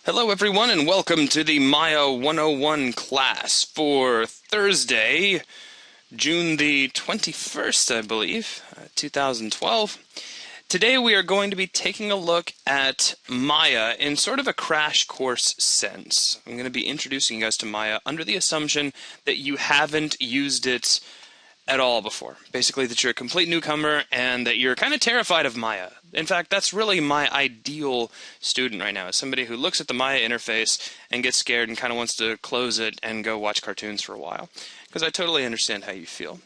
Hello everyone and welcome to the Maya 101 class for Thursday, June the 21st, I believe, 2012. Today we are going to be taking a look at Maya in sort of a crash course sense. I'm going to be introducing you guys to Maya under the assumption that you haven't used it at all before. Basically that you're a complete newcomer and that you're kind of terrified of Maya. In fact, that's really my ideal student right now, is somebody who looks at the Maya interface and gets scared and kind of wants to close it and go watch cartoons for a while. Because I totally understand how you feel.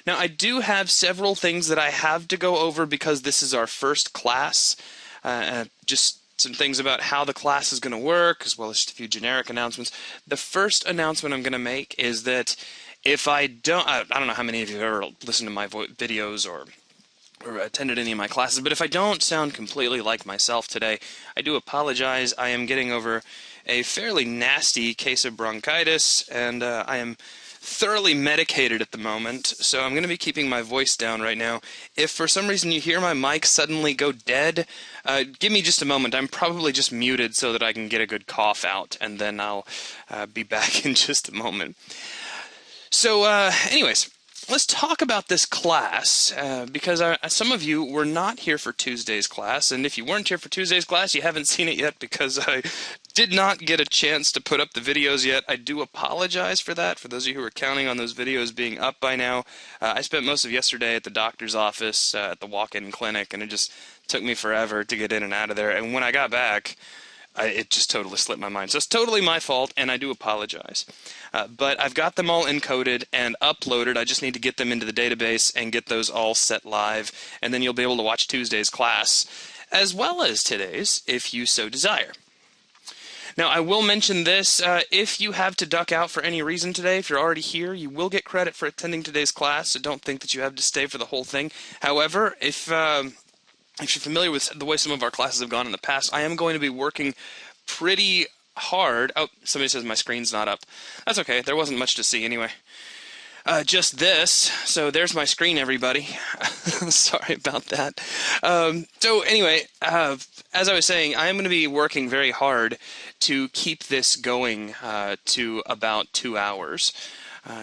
Now, I do have several things that I have to go over because this is our first class. Just some things about how the class is going to work, as well as just a few generic announcements. The first announcement I'm going to make is that if I don't know how many of you have ever listened to my videos or attended any of my classes, but if I don't sound completely like myself today, I do apologize. I am getting over a fairly nasty case of bronchitis, and I am thoroughly medicated at the moment, so I'm going to be keeping my voice down right now. If for some reason you hear my mic suddenly go dead, give me just a moment. I'm probably just muted so that I can get a good cough out, and then I'll be back in just a moment. So, anyways, let's talk about this class, because some of you were not here for Tuesday's class, and if you weren't here for Tuesday's class, you haven't seen it yet because I did not get a chance to put up the videos yet. I do apologize for that, for those of you who were counting on those videos being up by now. I spent most of yesterday at the doctor's office, at the walk-in clinic, and it just took me forever to get in and out of there, and when I got back, it just totally slipped my mind. So it's totally my fault, and I do apologize. But I've got them all encoded and uploaded. I just need to get them into the database and get those all set live, and then you'll be able to watch Tuesday's class, as well as today's, if you so desire. Now, I will mention this. If you have to duck out for any reason today, if you're already here, you will get credit for attending today's class, so don't think that you have to stay for the whole thing. However, if you're familiar with the way some of our classes have gone in the past, I am going to be working pretty hard. Oh, somebody says my screen's not up. That's okay. There wasn't much to see anyway. Just this. So there's my screen, everybody. Sorry about that. So anyway, as I was saying, I am going to be working very hard to keep this going to about 2 hours.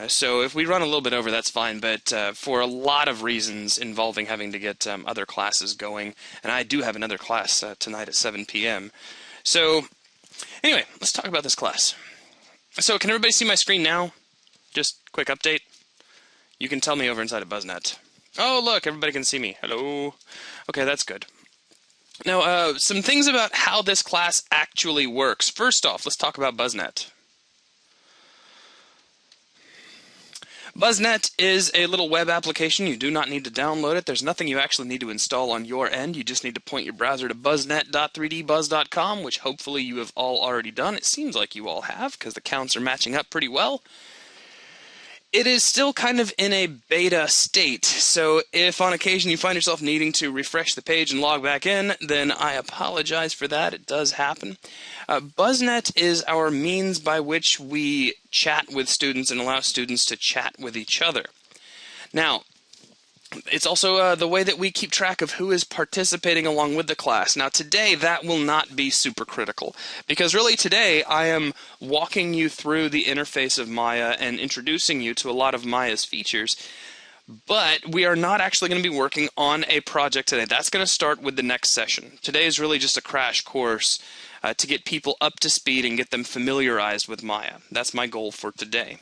So if we run a little bit over, that's fine, but for a lot of reasons involving having to get other classes going, and I do have another class tonight at 7 p.m. So anyway, let's talk about this class. So can everybody see my screen now? Just quick update. You can tell me over inside of BuzzNet. Oh, look, everybody can see me. Hello. Okay, that's good. Now, some things about how this class actually works. First off, let's talk about BuzzNet. BuzzNet is a little web application. You do not need to download it. There's nothing you actually need to install on your end. You just need to point your browser to buzznet.3dbuzz.com, which hopefully you have all already done. It seems like you all have, because the counts are matching up pretty well. It is still kind of in a beta state, so if on occasion you find yourself needing to refresh the page and log back in, then I apologize for that. It does happen. BuzzNet is our means by which we chat with students and allow students to chat with each other. Now, it's also the way that we keep track of who is participating along with the class. Now today that will not be super critical, because really today I am walking you through the interface of Maya and introducing you to a lot of Maya's features, but we are not actually going to be working on a project today. That's going to start with the next session. Today is really just a crash course to get people up to speed and get them familiarized with Maya. That's my goal for today.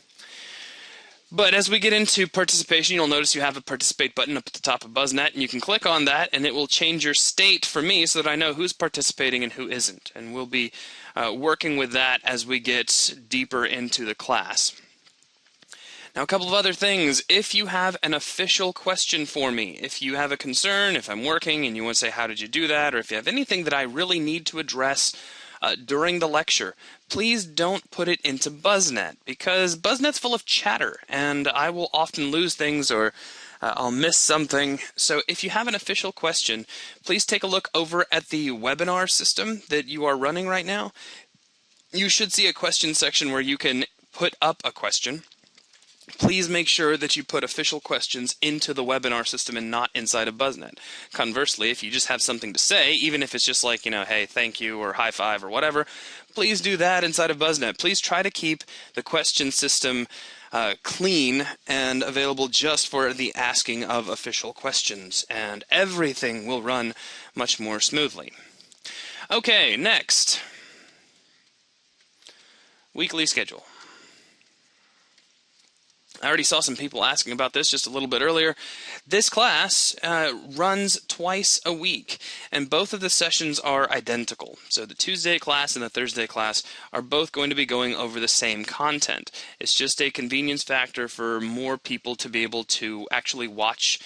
But as we get into participation, you'll notice you have a participate button up at the top of BuzzNet, and you can click on that, and it will change your state for me so that I know who's participating and who isn't. And we'll be working with that as we get deeper into the class. Now, a couple of other things. If you have an official question for me, if you have a concern, if I'm working and you want to say, how did you do that, or if you have anything that I really need to address during the lecture, please don't put it into BuzzNet, because BuzzNet's full of chatter, and I will often lose things or I'll miss something. So if you have an official question, please take a look over at the webinar system that you are running right now. You should see a question section where you can put up a question. Please make sure that you put official questions into the webinar system and not inside of BuzzNet. Conversely, if you just have something to say, even if it's just like, hey, thank you, or high five, or whatever, please do that inside of BuzzNet. Please try to keep the question system clean and available just for the asking of official questions, and everything will run much more smoothly. Okay, next. Weekly schedule. I already saw some people asking about this just a little bit earlier. This class runs twice a week, and both of the sessions are identical. So the Tuesday class and the Thursday class are both going to be going over the same content. It's just a convenience factor for more people to be able to actually watch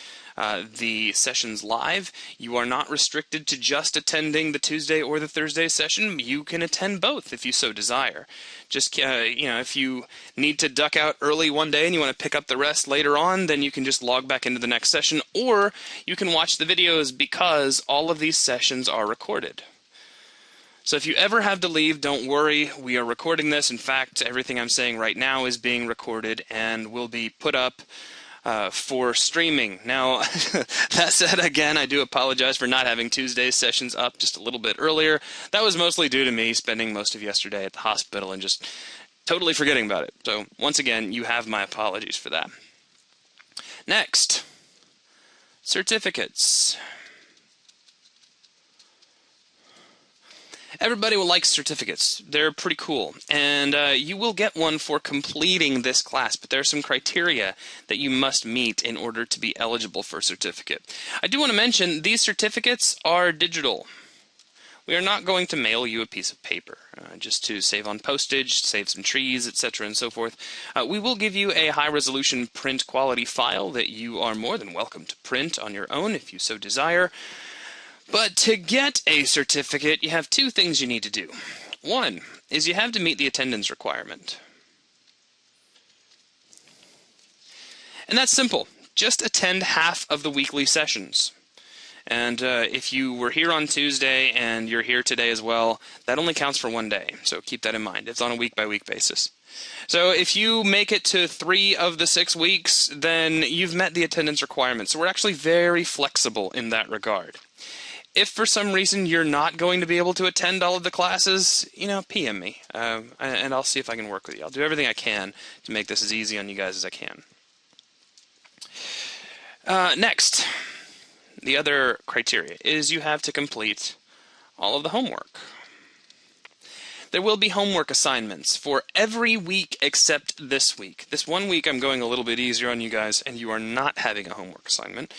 the sessions live. You are not restricted to just attending the Tuesday or the Thursday session. You can attend both if you so desire. Just, if you need to duck out early one day and you want to pick up the rest later on, then you can just log back into the next session, or you can watch the videos because all of these sessions are recorded. So if you ever have to leave, don't worry. We are recording this. In fact, everything I'm saying right now is being recorded and will be put up for streaming. Now, that said, again, I do apologize for not having Tuesday's sessions up just a little bit earlier. That was mostly due to me spending most of yesterday at the hospital and just totally forgetting about it. So, once again, you have my apologies for that. Next, certificates. Everybody will like certificates. They're pretty cool. And you will get one for completing this class, but there are some criteria that you must meet in order to be eligible for a certificate. I do want to mention these certificates are digital. We are not going to mail you a piece of paper just to save on postage, save some trees, etc. and so forth. We will give you a high-resolution print quality file that you are more than welcome to print on your own if you so desire. But to get a certificate, you have two things you need to do. One is you have to meet the attendance requirement. And that's simple. Just attend half of the weekly sessions. And if you were here on Tuesday and you're here today as well, that only counts for one day. So keep that in mind. It's on a week-by-week basis. So if you make it to 3 of the 6 weeks, then you've met the attendance requirement. So we're actually very flexible in that regard. If for some reason you're not going to be able to attend all of the classes, PM me, and I'll see if I can work with you. I'll do everything I can to make this as easy on you guys as I can. Next, the other criteria is you have to complete all of the homework. There will be homework assignments for every week except this week. This one week I'm going a little bit easier on you guys, and you are not having a homework assignment.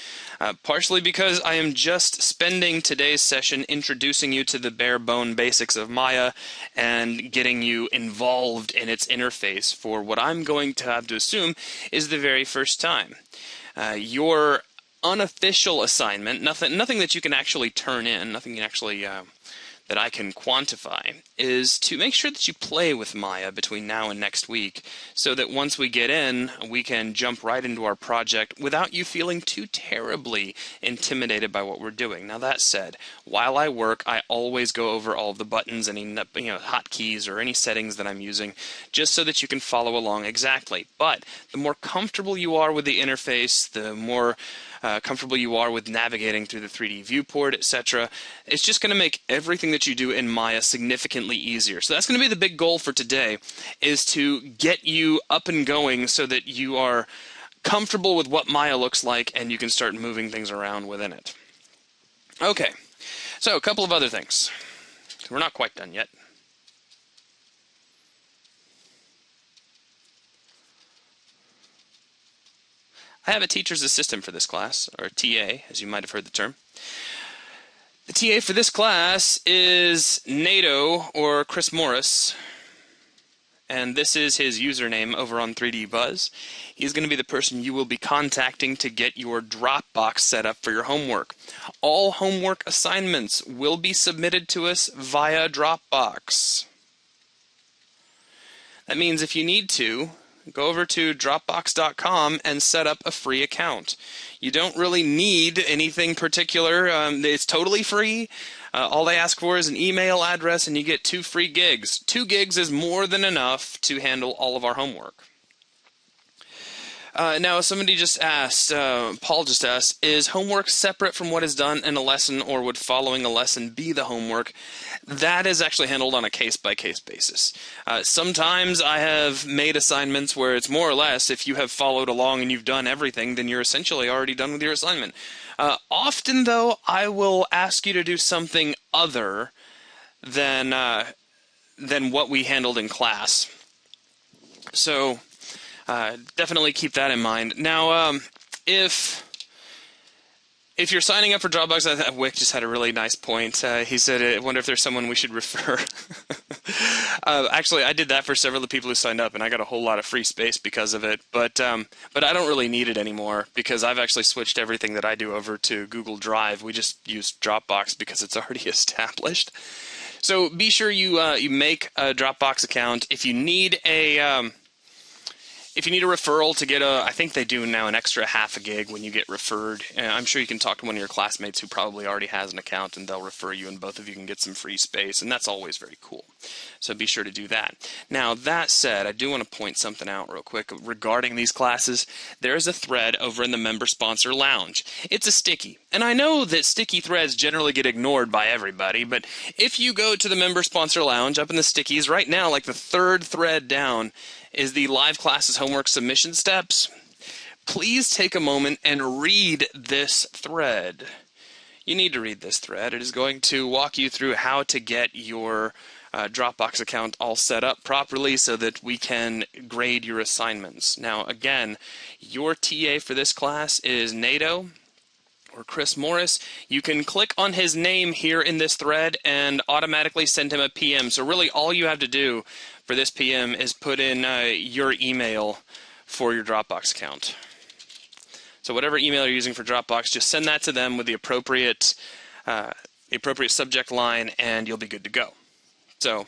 Partially because I am just spending today's session introducing you to the bare bone basics of Maya and getting you involved in its interface for what I'm going to have to assume is the very first time. Your unofficial assignment, nothing that you can actually turn in, nothing you can actually that I can quantify, is to make sure that you play with Maya between now and next week so that once we get in, we can jump right into our project without you feeling too terribly intimidated by what we're doing. Now that said, while I work, I always go over all of the buttons, any hotkeys or any settings that I'm using, just so that you can follow along exactly. But the more comfortable you are with the interface, the more comfortable you are with navigating through the 3D viewport, etc. It's just going to make everything that you do in Maya significantly easier. So that's going to be the big goal for today, is to get you up and going so that you are comfortable with what Maya looks like and you can start moving things around within it. Okay, so a couple of other things. We're not quite done yet. I have a teacher's assistant for this class, or TA, as you might have heard the term. The TA for this class is NATO, or Chris Morris, and this is his username over on 3D Buzz. He's going to be the person you will be contacting to get your Dropbox set up for your homework. All homework assignments will be submitted to us via Dropbox. That means if you need to, go over to Dropbox.com and set up a free account. You don't really need anything particular. It's totally free. All they ask for is an email address and you get 2 free gigs. 2 gigs is more than enough to handle all of our homework. Now, somebody just asked, Paul just asked, is homework separate from what is done in a lesson, or would following a lesson be the homework? That is actually handled on a case-by-case basis. Sometimes I have made assignments where it's more or less, if you have followed along and you've done everything, then you're essentially already done with your assignment. Often, though, I will ask you to do something other than what we handled in class. So definitely keep that in mind. Now, if you're signing up for Dropbox, I think Wick just had a really nice point. He said, I wonder if there's someone we should refer. Actually, I did that for several of the people who signed up, and I got a whole lot of free space because of it. But I don't really need it anymore because I've actually switched everything that I do over to Google Drive. We just use Dropbox because it's already established. So be sure you make a Dropbox account. If you need a referral to get I think they do now an extra half a gig when you get referred. I'm sure you can talk to one of your classmates who probably already has an account, and they'll refer you, and both of you can get some free space, and that's always very cool. So be sure to do that. Now, that said, I do want to point something out real quick regarding these classes. There is a thread over in the Member Sponsor Lounge. It's a sticky, and I know that sticky threads generally get ignored by everybody, but if you go to the Member Sponsor Lounge up in the stickies right now, like the third thread down, is the live classes homework submission steps. Please take a moment and read this thread. You need to read this thread. It is going to walk you through how to get your Dropbox account all set up properly so that we can grade your assignments. Now, again, your TA for this class is NATO or Chris Morris. You can click on his name here in this thread and automatically send him a PM. So really all you have to do for this PM is put in your email for your Dropbox account. So whatever email you're using for Dropbox, just send that to them with the appropriate subject line, and you'll be good to go. So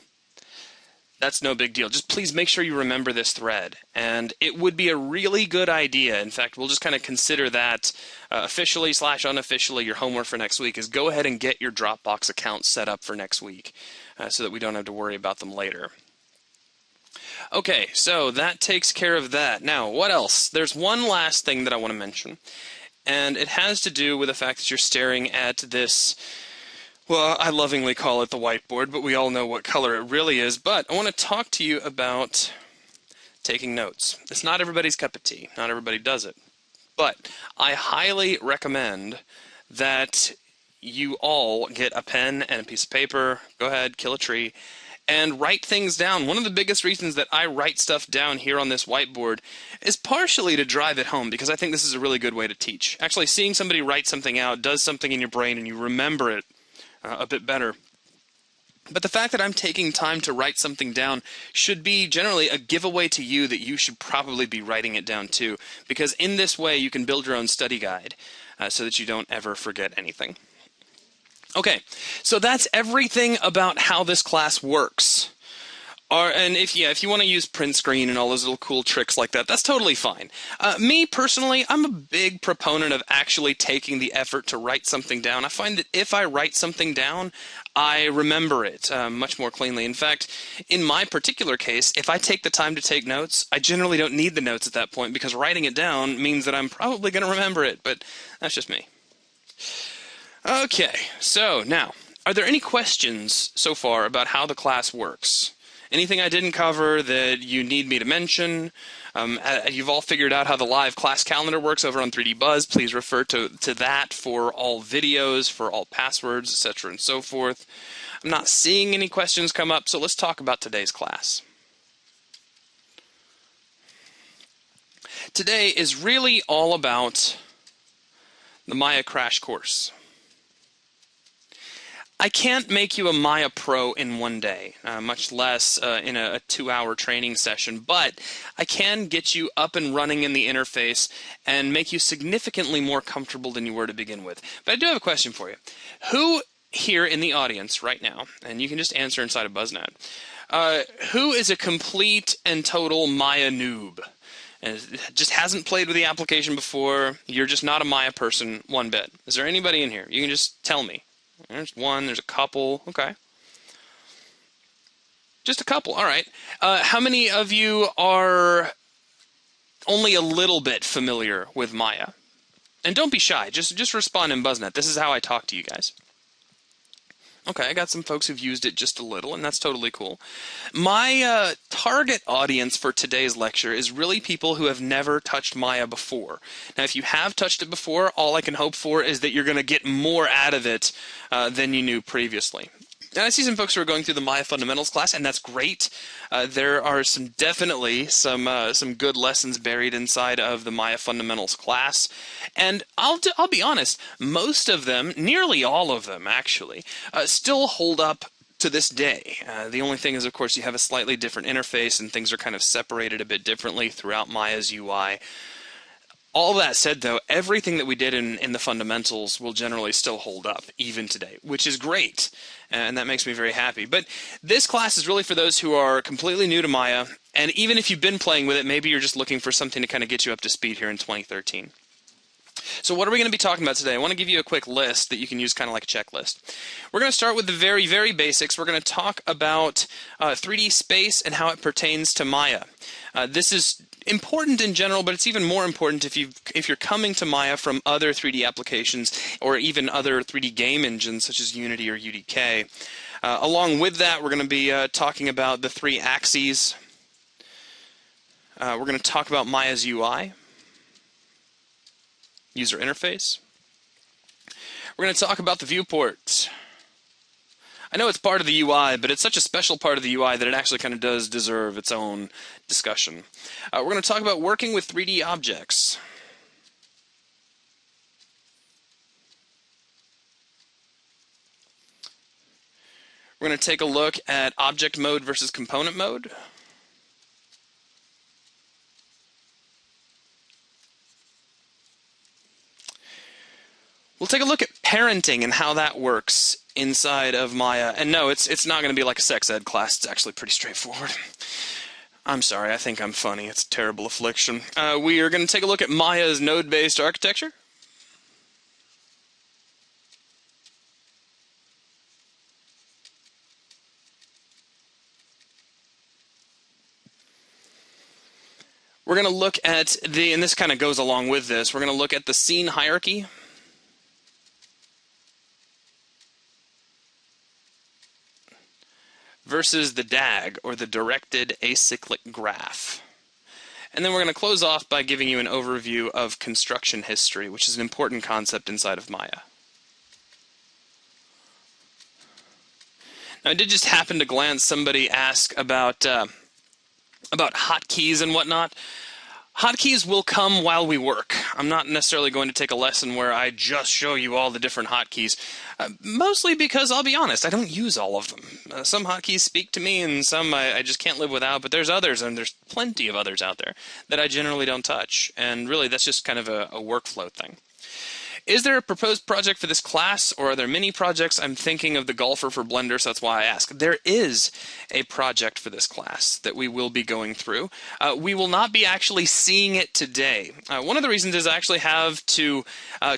that's no big deal. Just please make sure you remember this thread. And it would be a really good idea. In fact, we'll just kind of consider that officially / unofficially your homework for next week is go ahead and get your Dropbox account set up for next week so that we don't have to worry about them later. Okay, so that takes care of that. Now, what else? There's one last thing that I want to mention, and it has to do with the fact that you're staring at this, well, I lovingly call it the whiteboard, but we all know what color it really is. But I want to talk to you about taking notes. It's not everybody's cup of tea. Not everybody does it. But I highly recommend that you all get a pen and a piece of paper, go ahead, kill a tree, and write things down. One of the biggest reasons that I write stuff down here on this whiteboard is partially to drive it home, because I think this is a really good way to teach. Actually, seeing somebody write something out does something in your brain and you remember it a bit better. But the fact that I'm taking time to write something down should be generally a giveaway to you that you should probably be writing it down too, because in this way you can build your own study guide so that you don't ever forget anything. Okay, so that's everything about how this class works. And if you want to use print screen and all those little cool tricks like that, that's totally fine. Me, personally, I'm a big proponent of actually taking the effort to write something down. I find that if I write something down, I remember it much more cleanly. In fact, in my particular case, if I take the time to take notes, I generally don't need the notes at that point, because writing it down means that I'm probably going to remember it, but that's just me. Okay, so now, are there any questions so far about how the class works? Anything I didn't cover that you need me to mention? You've all figured out how the live class calendar works over on 3D Buzz. Please refer to that for all videos, for all passwords, etc. and so forth. I'm not seeing any questions come up, so let's talk about today's class. Today is really all about the Maya crash course. I can't make you a Maya Pro in one day, much less in a 2-hour training session, but I can get you up and running in the interface and make you significantly more comfortable than you were to begin with. But I do have a question for you. Who here in the audience right now, and you can just answer inside of BuzzNet, who is a complete and total Maya noob? And just hasn't played with the application before? You're just not a Maya person one bit. Is there anybody in here? You can just tell me. There's one, there's a couple, okay. Just a couple, all right. How many of you are only a little bit familiar with Maya. And don't be shy, just respond in BuzzNet. This is how I talk to you guys. Okay, I got some folks who've used it just a little, and that's totally cool. My target audience for today's lecture is really people who have never touched Maya before. Now, if you have touched it before, all I can hope for is that you're going to get more out of it than you knew previously. And I see some folks who are going through the Maya Fundamentals class, and that's great. There are definitely some good lessons buried inside of the Maya Fundamentals class. And I'll be honest, most of them, nearly all of them actually, still hold up to this day. The only thing is, of course, you have a slightly different interface, and things are kind of separated a bit differently throughout Maya's UI. All that said, though, everything that we did in the fundamentals will generally still hold up, even today, which is great, and that makes me very happy. But this class is really for those who are completely new to Maya, and even if you've been playing with it, maybe you're just looking for something to kind of get you up to speed here in 2013. So what are we going to be talking about today? I want to give you a quick list that you can use kind of like a checklist. We're going to start with the very, very basics. We're going to talk about 3D space and how it pertains to Maya. This is important in general, but it's even more important if you're coming to Maya from other 3D applications or even other 3D game engines such as Unity or UDK. Along with that, we're going to be talking about the 3 axes. We're going to talk about Maya's UI, user interface. We're going to talk about the viewport. I know it's part of the UI, but it's such a special part of the UI that it actually kind of does deserve its own discussion. We're going to talk about working with 3D objects. We're going to take a look at object mode versus component mode. We'll take a look at parenting and how that works inside of Maya. And no, it's not going to be like a sex ed class. It's actually pretty straightforward. I'm sorry, I think I'm funny. It's a terrible affliction. We are going to take a look at Maya's node-based architecture. We're going to look at and this kind of goes along with this, we're going to look at the scene hierarchy. Versus the DAG, or the Directed Acyclic Graph. And then we're going to close off by giving you an overview of construction history, which is an important concept inside of Maya. Now, I did just happen to glance somebody ask about hotkeys and whatnot. Hotkeys will come while we work. I'm not necessarily going to take a lesson where I just show you all the different hotkeys, mostly because, I'll be honest, I don't use all of them. Some hotkeys speak to me, and some I just can't live without, but there's others, and there's plenty of others out there that I generally don't touch, and really that's just kind of a workflow thing. Is there a proposed project for this class, or are there many projects? I'm thinking of the golfer for Blender, so that's why I ask. There is a project for this class that we will be going through. We will not be actually seeing it today. One of the reasons is I actually have to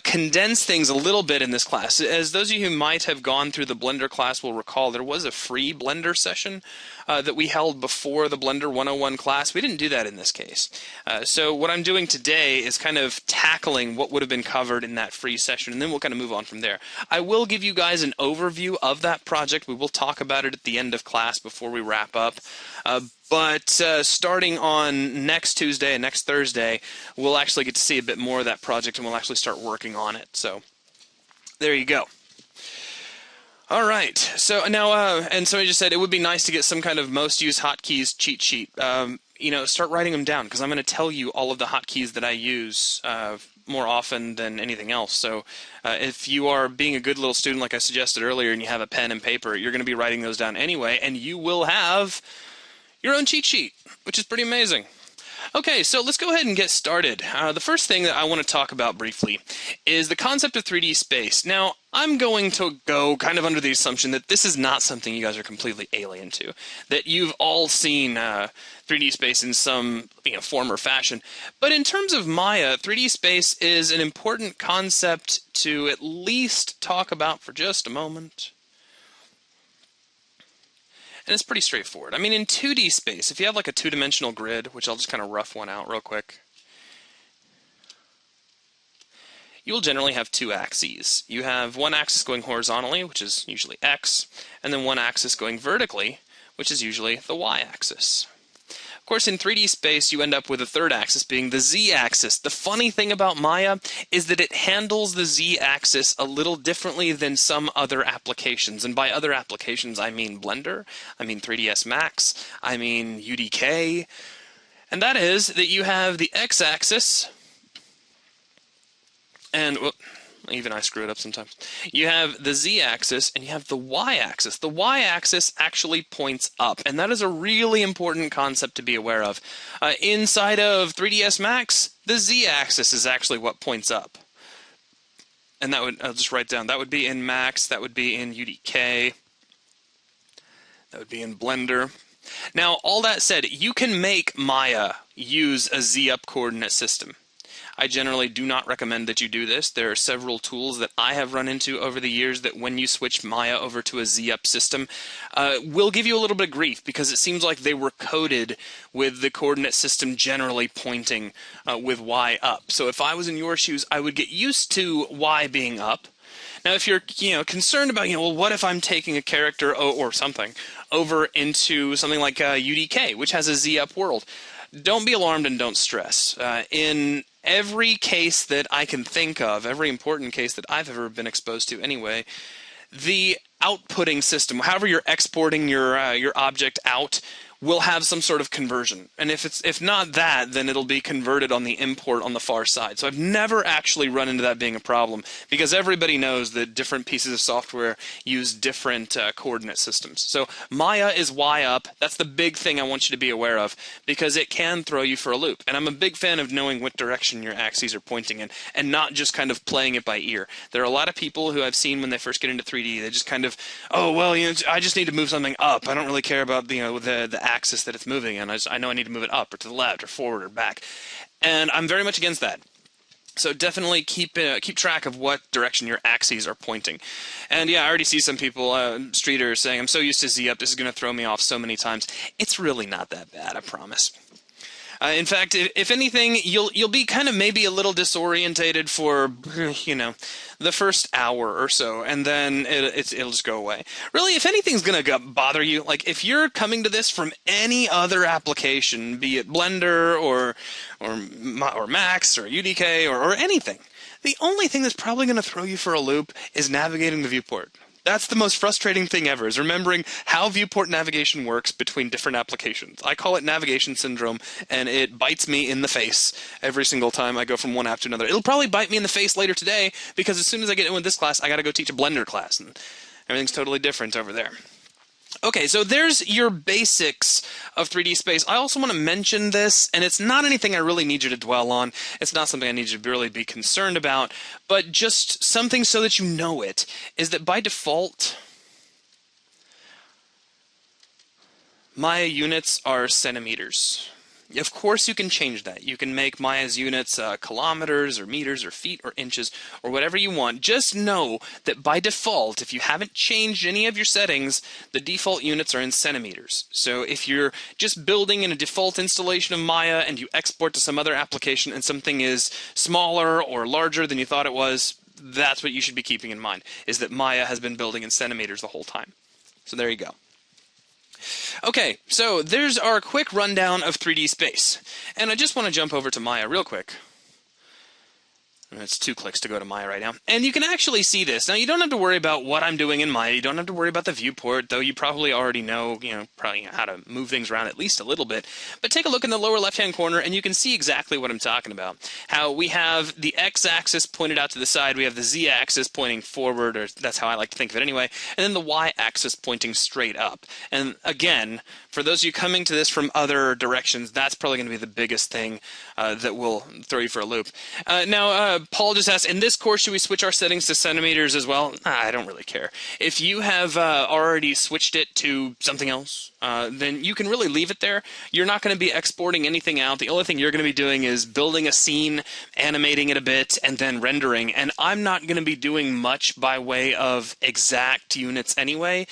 condense things a little bit in this class. As those of you who might have gone through the Blender class will recall, there was a free Blender session that we held before the Blender 101 class. We didn't do that in this case. So what I'm doing today is kind of tackling what would have been covered in that free session, and then we'll kind of move on from there. I will give you guys an overview of that project. We will talk about it at the end of class before we wrap up. But starting on next Tuesday and next Thursday, we'll actually get to see a bit more of that project, and we'll actually start working on it. So there you go. All right. So now, and somebody just said it would be nice to get some kind of most used hotkeys cheat sheet. Start writing them down, because I'm going to tell you all of the hotkeys that I use more often than anything else. So if you are being a good little student, like I suggested earlier, and you have a pen and paper, you're going to be writing those down anyway, and you will have your own cheat sheet, which is pretty amazing. Okay, so let's go ahead and get started. The first thing that I want to talk about briefly is the concept of 3D space. Now, I'm going to go kind of under the assumption that this is not something you guys are completely alien to, that you've all seen 3D space in some form or fashion. But in terms of Maya, 3D space is an important concept to at least talk about for just a moment. And it's pretty straightforward. I mean, in 2D space, if you have like a two-dimensional grid, which I'll just kind of rough one out real quick. you will generally have two axes. You have one axis going horizontally, which is usually X, and then one axis going vertically, which is usually the Y-axis. Of course, in 3D space, you end up with a third axis being the Z-axis. The funny thing about Maya is that it handles the Z-axis a little differently than some other applications. And by other applications, I mean Blender, I mean 3ds Max, I mean UDK. And that is that you have the X-axis, and well, even I screw it up sometimes. You have the Z-axis and you have the Y-axis. The Y-axis actually points up, and that is a really important concept to be aware of. Inside of 3ds Max, the Z-axis is actually what points up. And that would, I'll just write down, that would be in Max, that would be in UDK, that would be in Blender. Now, all that said, you can make Maya use a Z-up coordinate system. I generally do not recommend that you do this. There are several tools that I have run into over the years that when you switch Maya over to a Z-up system will give you a little bit of grief because it seems like they were coded with the coordinate system generally pointing with Y up. So if I was in your shoes, I would get used to Y being up. Now, if you're concerned about, well, what if I'm taking a character or something over into something like UDK, which has a Z-up world? Don't be alarmed and don't stress. In every case that I can think of, every important case that I've ever been exposed to anyway, the outputting system, however you're exporting your object out, will have some sort of conversion. And if not that, then it'll be converted on the import on the far side. So I've never actually run into that being a problem because everybody knows that different pieces of software use different coordinate systems. So Maya is Y up. That's the big thing I want you to be aware of because it can throw you for a loop. And I'm a big fan of knowing what direction your axes are pointing in and not just kind of playing it by ear. There are a lot of people who I've seen when they first get into 3D, they just kind of, oh, well, I just need to move something up. I don't really care about the axis that it's moving in. I know I need to move it up or to the left or forward or back. And I'm very much against that. So definitely keep track of what direction your axes are pointing. And yeah, I already see some people, streeters, saying, I'm so used to Z-up, this is going to throw me off so many times. It's really not that bad, I promise. In fact, if anything, you'll be kind of maybe a little disorientated for, the first hour or so, and then it'll just go away. Really, if anything's going to bother you, like if you're coming to this from any other application, be it Blender or Max or UDK or anything, the only thing that's probably going to throw you for a loop is navigating the viewport. That's the most frustrating thing ever, is remembering how viewport navigation works between different applications. I call it navigation syndrome, and it bites me in the face every single time I go from one app to another. It'll probably bite me in the face later today, because as soon as I get in with this class, I got to go teach a Blender class, and everything's totally different over there. Okay, so there's your basics of 3D space. I also want to mention this, and it's not anything I really need you to dwell on. It's not something I need you to really be concerned about, but just something so that you know it, is that by default, Maya units are centimeters. Of course you can change that. You can make Maya's units kilometers or meters or feet or inches or whatever you want. Just know that by default, if you haven't changed any of your settings, the default units are in centimeters. So if you're just building in a default installation of Maya and you export to some other application and something is smaller or larger than you thought it was, that's what you should be keeping in mind, is that Maya has been building in centimeters the whole time. So there you go. Okay, so there's our quick rundown of 3D space. And I just want to jump over to Maya real quick. It's 2 clicks to go to Maya right now. And you can actually see this. Now, you don't have to worry about what I'm doing in Maya. You don't have to worry about the viewport, though you probably already know, probably how to move things around at least a little bit. But take a look in the lower left-hand corner, and you can see exactly what I'm talking about. How we have the x-axis pointed out to the side. We have the z-axis pointing forward, or that's how I like to think of it anyway. And then the y-axis pointing straight up. And again, for those of you coming to this from other directions, that's probably going to be the biggest thing that will throw you for a loop. Now, Paul just asked, in this course, should we switch our settings to centimeters as well? I don't really care. If you have already switched it to something else, then you can really leave it there. You're not going to be exporting anything out. The only thing you're going to be doing is building a scene, animating it a bit, and then rendering. And I'm not going to be doing much by way of exact units anyway.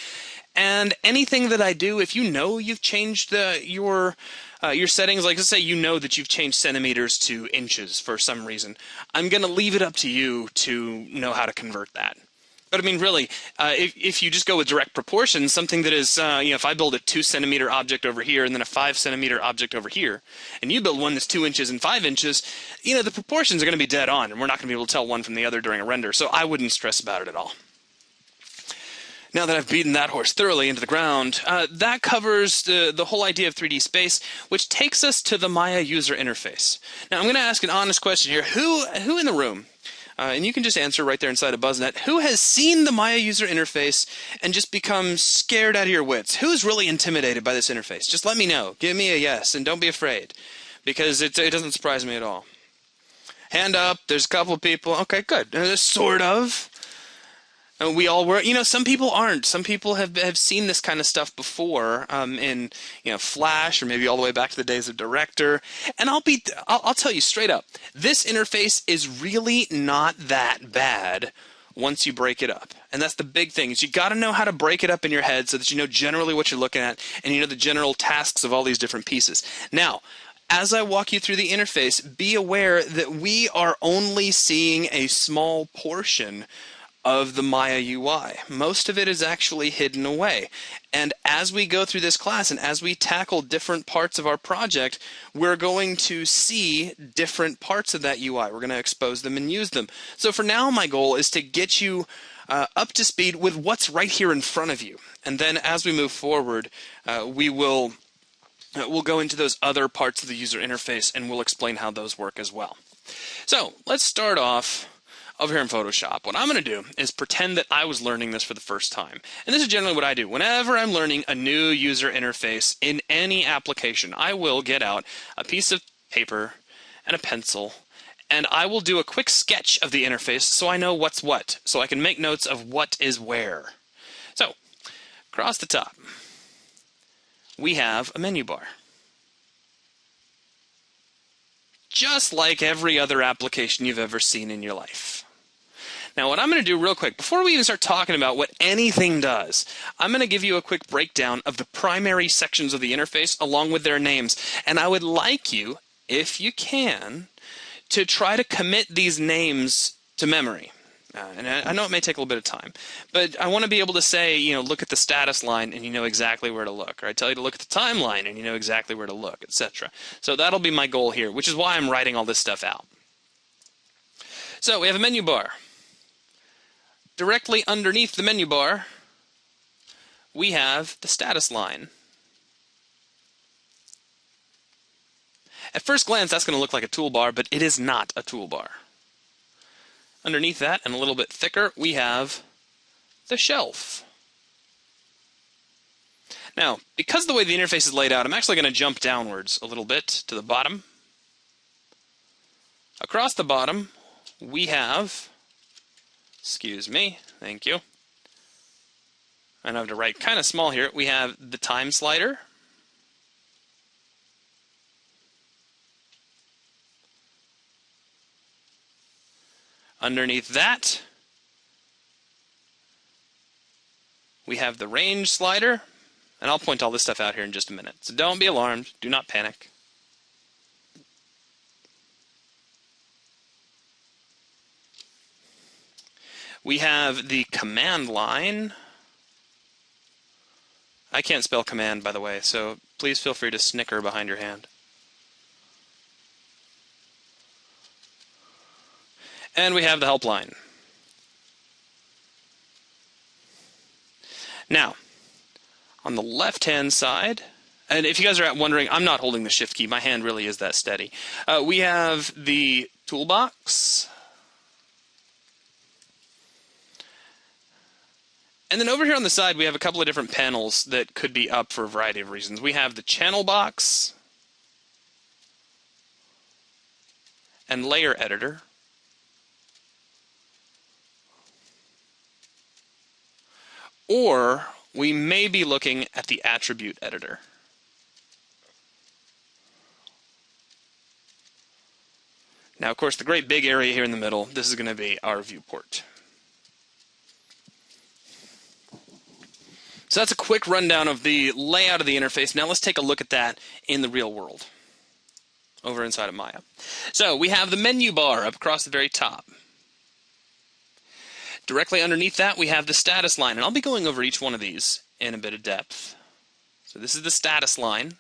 And anything that I do, if you know you've changed your your settings, like let's say you know that you've changed centimeters to inches for some reason. I'm going to leave it up to you to know how to convert that. But I mean, really, if you just go with direct proportions, something that is, if I build a 2 centimeter object over here and then a 5 centimeter object over here, and you build one that's 2 inches and 5 inches, the proportions are going to be dead on, and we're not going to be able to tell one from the other during a render. So I wouldn't stress about it at all. Now that I've beaten that horse thoroughly into the ground, that covers the whole idea of 3D space, which takes us to the Maya user interface. Now I'm going to ask an honest question here. Who in the room, and you can just answer right there inside of BuzzNet, who has seen the Maya user interface and just become scared out of your wits? Who's really intimidated by this interface? Just let me know. Give me a yes, and don't be afraid, because it doesn't surprise me at all. Hand up. There's a couple of people. Okay, good. Sort of. We all were, some people aren't. Some people have seen this kind of stuff before in, Flash, or maybe all the way back to the days of Director. And I'll tell you straight up, this interface is really not that bad once you break it up. And that's the big thing, is you got to know how to break it up in your head so that you know generally what you're looking at, and you know the general tasks of all these different pieces. Now, as I walk you through the interface, be aware that we are only seeing a small portion of the Maya UI. Most of it is actually hidden away. And as we go through this class and as we tackle different parts of our project, we're going to see different parts of that UI. We're going to expose them and use them. So for now, my goal is to get you up to speed with what's right here in front of you. And then as we move forward, we'll go into those other parts of the user interface, and we'll explain how those work as well. So let's start off over here in Photoshop. What I'm going to do is pretend that I was learning this for the first time. And this is generally what I do. Whenever I'm learning a new user interface in any application, I will get out a piece of paper and a pencil, and I will do a quick sketch of the interface so I know what's what, so I can make notes of what is where. So, across the top, we have a menu bar. Just like every other application you've ever seen in your life. Now what I'm going to do real quick, before we even start talking about what anything does, I'm going to give you a quick breakdown of the primary sections of the interface along with their names. And I would like you, if you can, to try to commit these names to memory. And I know it may take a little bit of time, but I want to be able to say, look at the status line and you know exactly where to look. Or I tell you to look at the timeline and you know exactly where to look, etc. So that'll be my goal here, which is why I'm writing all this stuff out. So we have a menu bar. Directly underneath the menu bar, we have the status line. At first glance, that's going to look like a toolbar, but it is not a toolbar. Underneath that, and a little bit thicker, we have the shelf. Now, because of the way the interface is laid out, I'm actually going to jump downwards a little bit to the bottom. Across the bottom, we have, excuse me, thank you. And I have to write kind of small here. We have the time slider. Underneath that, we have the range slider. And I'll point all this stuff out here in just a minute. So don't be alarmed. Do not panic. We have the command line. I can't spell command, by the way, so please feel free to snicker behind your hand. And we have the help line. Now, on the left-hand side, and if you guys are wondering, I'm not holding the shift key. My hand really is that steady. We have the toolbox. And then over here on the side, we have a couple of different panels that could be up for a variety of reasons. We have the channel box and layer editor. Or we may be looking at the attribute editor. Now, of course, the great big area here in the middle, this is going to be our viewport. So that's a quick rundown of the layout of the interface. Now let's take a look at that in the real world, over inside of Maya. So we have the menu bar up across the very top. Directly underneath that, we have the status line, and I'll be going over each one of these in a bit of depth. So this is the status line.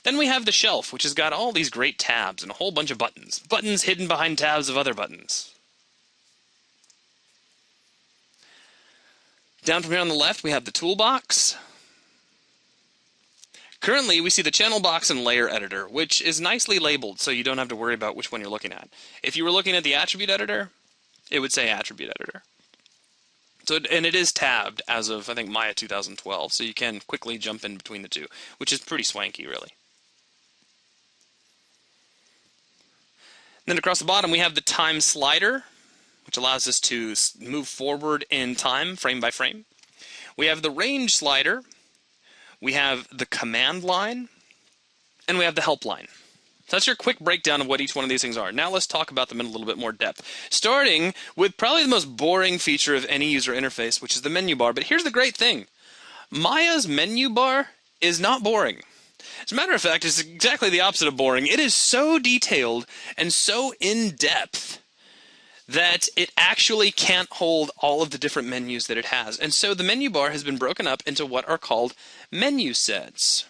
Then we have the shelf, which has got all these great tabs and a whole bunch of buttons. Buttons hidden behind tabs of other buttons. Down from here on the left, we have the toolbox. Currently, we see the channel box and layer editor, which is nicely labeled, so you don't have to worry about which one you're looking at. If you were looking at the attribute editor, it would say attribute editor. So, and it is tabbed as of, I think, Maya 2012, so you can quickly jump in between the two, which is pretty swanky, really. Then across the bottom, we have the time slider, which allows us to move forward in time, frame by frame. We have the range slider, we have the command line, and we have the help line. So that's your quick breakdown of what each one of these things are. Now let's talk about them in a little bit more depth. Starting with probably the most boring feature of any user interface, which is the menu bar. But here's the great thing. Maya's menu bar is not boring. As a matter of fact, it's exactly the opposite of boring. It is so detailed and so in-depth that it actually can't hold all of the different menus that it has. And so the menu bar has been broken up into what are called menu sets.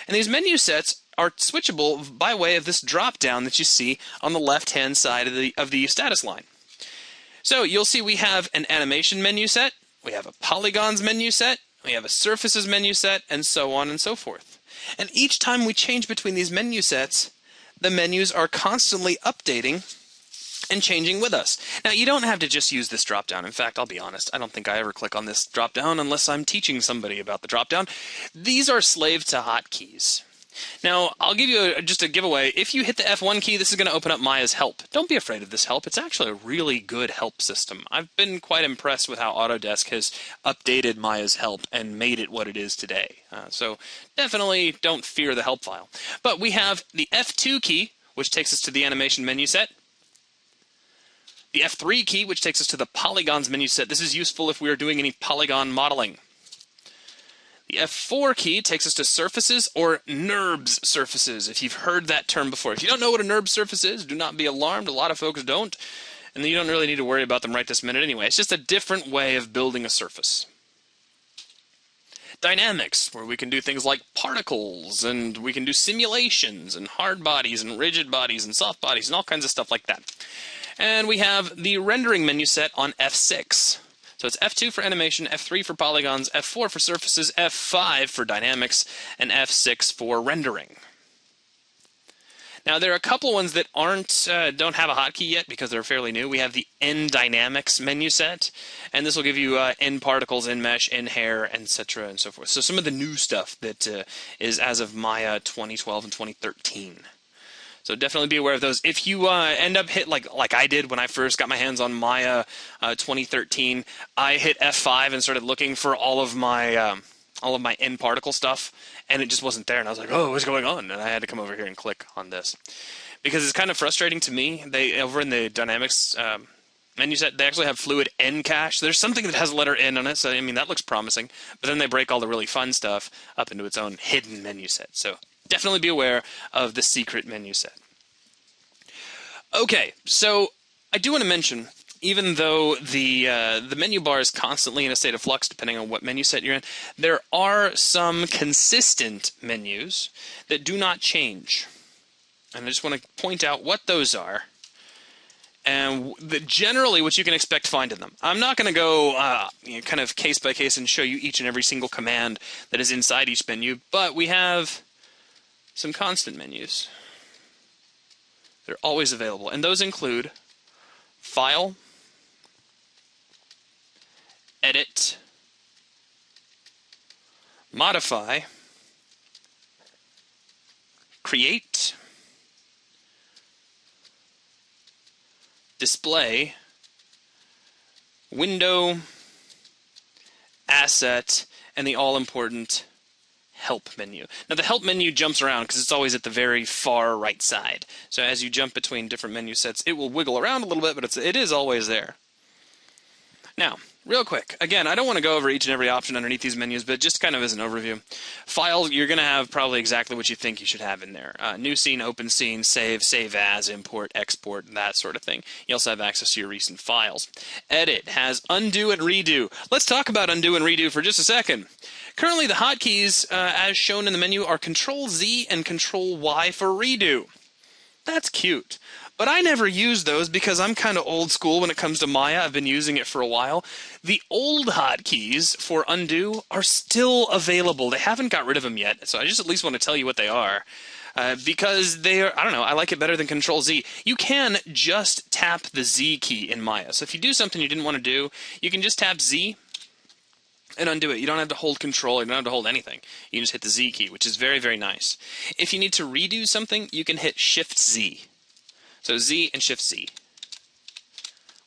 And these menu sets are switchable by way of this drop-down that you see on the left-hand side of the status line. So you'll see we have an animation menu set, we have a polygons menu set, we have a surfaces menu set, and so on and so forth. And each time we change between these menu sets, the menus are constantly updating and changing with us. Now, you don't have to just use this drop-down. In fact, I'll be honest, I don't think I ever click on this drop-down unless I'm teaching somebody about the drop-down. These are slave to hotkeys. Now, I'll give you just a giveaway. If you hit the F1 key, this is going to open up Maya's help. Don't be afraid of this help. It's actually a really good help system. I've been quite impressed with how Autodesk has updated Maya's help and made it what it is today. So definitely don't fear the help file. But we have the F2 key, which takes us to the animation menu set. The F3 key, which takes us to the polygons menu set. This is useful if we are doing any polygon modeling. The F4 key takes us to surfaces or NURBS surfaces, if you've heard that term before. If you don't know what a NURBS surface is, do not be alarmed. A lot of folks don't, and you don't really need to worry about them right this minute anyway. It's just a different way of building a surface. Dynamics, where we can do things like particles, and we can do simulations, and hard bodies, and rigid bodies, and soft bodies, and all kinds of stuff like that. And we have the rendering menu set on F6. So it's F2 for animation, F3 for polygons, F4 for surfaces, F5 for dynamics, and F6 for rendering. Now there are a couple ones that don't have a hotkey yet because they're fairly new. We have the N Dynamics menu set, and this will give you N particles, N mesh, N hair, etc. and so forth. So some of the new stuff that is as of Maya 2012 and 2013. So definitely be aware of those. If you end up hit like I did when I first got my hands on Maya 2013, I hit F5 and started looking for all of my N particle stuff, and it just wasn't there. And I was like, "Oh, what's going on?" And I had to come over here and click on this because it's kind of frustrating to me. They over in the Dynamics menu set, they actually have fluid N cache. There's something that has a letter N on it, so I mean that looks promising. But then they break all the really fun stuff up into its own hidden menu set. So definitely be aware of the secret menu set. Okay, so I do want to mention, even though the menu bar is constantly in a state of flux depending on what menu set you're in, there are some consistent menus that do not change. And I just want to point out what those are and generally what you can expect to find in them. I'm not going to go kind of case by case and show you each and every single command that is inside each menu, but we have some constant menus. They're always available, and those include File, Edit, Modify, Create, Display, Window, Asset, and the all-important Help menu. Now the Help menu jumps around because it's always at the very far right side. So as you jump between different menu sets, it will wiggle around a little bit, but it is always there. Now, real quick. Again, I don't want to go over each and every option underneath these menus, but just kind of as an overview. File, you're going to have probably exactly what you think you should have in there. New scene, open scene, save, save as, import, export, that sort of thing. You also have access to your recent files. Edit has undo and redo. Let's talk about undo and redo for just a second. Currently, the hotkeys, as shown in the menu, are Control-Z and Control-Y for redo. That's cute. But I never use those because I'm kind of old school when it comes to Maya. I've been using it for a while. The old hotkeys for undo are still available. They haven't got rid of them yet, so I just at least want to tell you what they are. Because they are, I don't know, I like it better than Control-Z. You can just tap the Z key in Maya. So if you do something you didn't want to do, you can just tap Z and undo it. You don't have to hold Control, you don't have to hold anything. You can just hit the Z key, which is very, very nice. If you need to redo something, you can hit Shift-Z. So Z and Shift-Z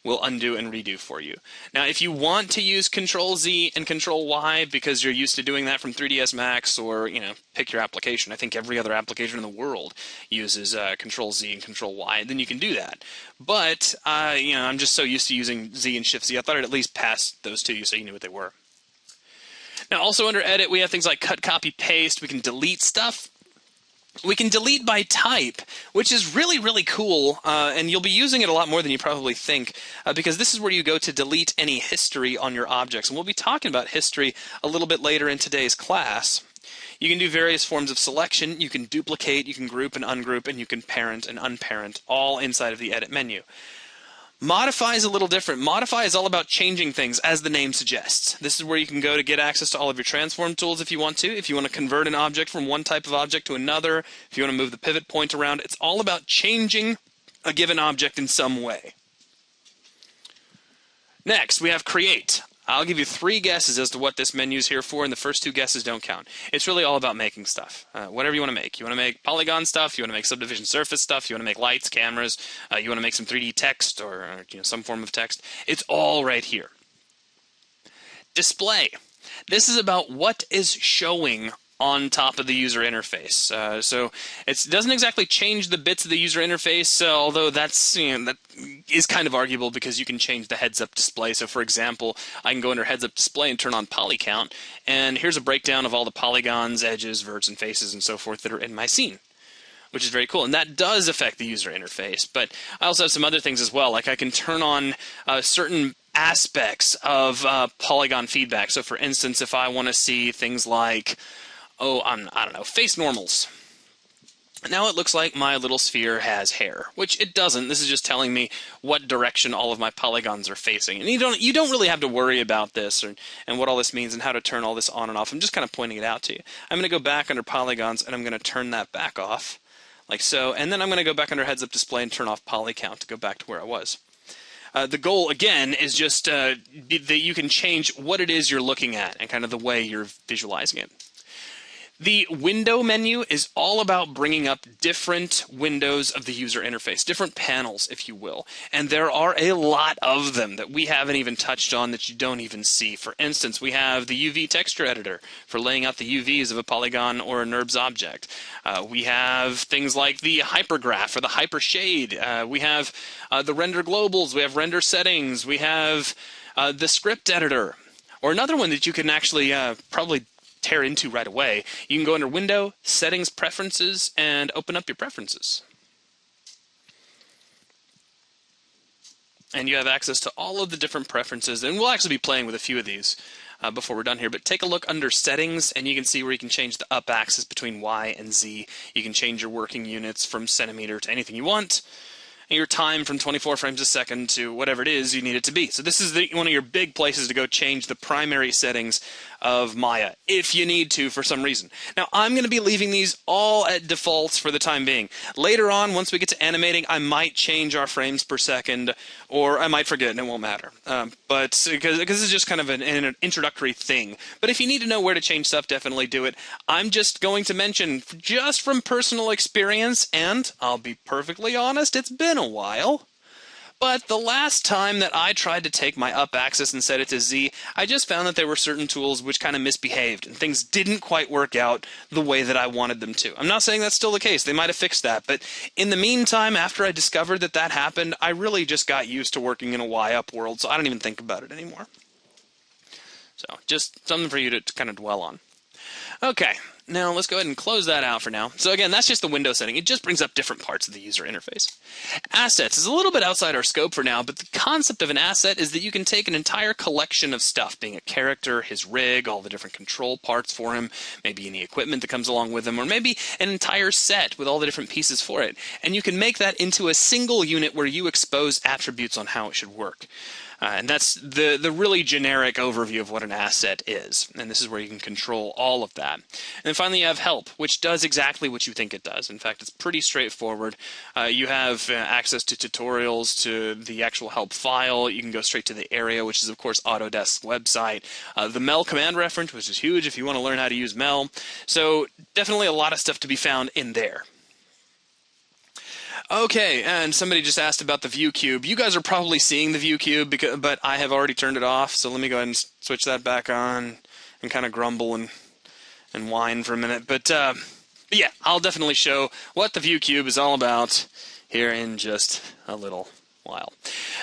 will undo and redo for you. Now, if you want to use Control-Z and Control-Y because you're used to doing that from 3ds Max or, pick your application. I think every other application in the world uses Control-Z and Control-Y. Then you can do that. But, I'm just so used to using Z and Shift-Z. I thought I'd at least pass those to you so you knew what they were. Now, also under Edit, we have things like Cut, Copy, Paste. We can delete stuff. We can delete by type, which is really, really cool, and you'll be using it a lot more than you probably think, because this is where you go to delete any history on your objects. And we'll be talking about history a little bit later in today's class. You can do various forms of selection. You can duplicate, you can group and ungroup, and you can parent and unparent, all inside of the Edit menu. Modify is a little different. Modify is all about changing things, as the name suggests. This is where you can go to get access to all of your transform tools if you want to. If you want to convert an object from one type of object to another, if you want to move the pivot point around, it's all about changing a given object in some way. Next, we have Create. I'll give you 3 guesses as to what this menu is here for, and the first 2 guesses don't count. It's really all about making stuff. Whatever you want to make. You want to make polygon stuff, you want to make subdivision surface stuff, you want to make lights, cameras, you want to make some 3D text or some form of text. It's all right here. Display. This is about what is showing on top of the user interface. So it doesn't exactly change the bits of the user interface, although that is kind of arguable because you can change the heads-up display. So for example, I can go under heads-up display and turn on poly count, and here's a breakdown of all the polygons, edges, verts, and faces, and so forth that are in my scene, which is very cool. And that does affect the user interface. But I also have some other things as well, like I can turn on certain aspects of polygon feedback. So for instance, if I want to see things like I don't know, face normals. Now it looks like my little sphere has hair, which it doesn't. This is just telling me what direction all of my polygons are facing. And you don't really have to worry about this and what all this means and how to turn all this on and off. I'm just kind of pointing it out to you. I'm going to go back under polygons and I'm going to turn that back off, like so. And then I'm going to go back under heads-up display and turn off poly count to go back to where I was. The goal, again, is just that you can change what it is you're looking at and kind of the way you're visualizing it. The window menu is all about bringing up different windows of the user interface, different panels, if you will. And there are a lot of them that we haven't even touched on that you don't even see. For instance, we have the UV texture editor for laying out the UVs of a polygon or a NURBS object. We have things like the hypergraph or the hypershade. We have the render globals. We have render settings. We have the script editor. Or another one that you can actually probably tear into right away. You can go under Window, Settings, Preferences, and open up your preferences. And you have access to all of the different preferences, and we'll actually be playing with a few of these before we're done here. But take a look under Settings, and you can see where you can change the up axis between Y and Z. You can change your working units from centimeter to anything you want, and your time from 24 frames a second to whatever it is you need it to be. So this is one of your big places to go change the primary settings of Maya, if you need to for some reason. Now, I'm going to be leaving these all at defaults for the time being. Later on, once we get to animating, I might change our frames per second, or I might forget and it won't matter. But because this is just kind of an introductory thing. But if you need to know where to change stuff, definitely do it. I'm just going to mention, just from personal experience, and I'll be perfectly honest, it's been a while. But the last time that I tried to take my up axis and set it to Z, I just found that there were certain tools which kind of misbehaved, and things didn't quite work out the way that I wanted them to. I'm not saying that's still the case. They might have fixed that. But in the meantime, after I discovered that that happened, I really just got used to working in a Y-up world, so I don't even think about it anymore. just something for you to kind of dwell on. Okay, now let's go ahead and close that out for now. So again, that's just the window setting. It just brings up different parts of the user interface. Assets is a little bit outside our scope for now, but the concept of an asset is that you can take an entire collection of stuff, being a character, his rig, all the different control parts for him, maybe any equipment that comes along with him, or maybe an entire set with all the different pieces for it. And you can make that into a single unit where you expose attributes on how it should work. And that's the really generic overview of what an asset is. And this is where you can control all of that. And then finally you have help, which does exactly what you think it does. In fact, it's pretty straightforward. You have access to tutorials, to the actual help file. You can go straight to the area, which is, of course, Autodesk's website. The Mel command reference, which is huge if you want to learn how to use Mel. So definitely a lot of stuff to be found in there. Okay, and somebody just asked about the view cube. You guys are probably seeing the view cube, but I have already turned it off, so let me go ahead and switch that back on and kind of grumble and whine for a minute. But yeah, I'll definitely show what the view cube is all about here in just a little while.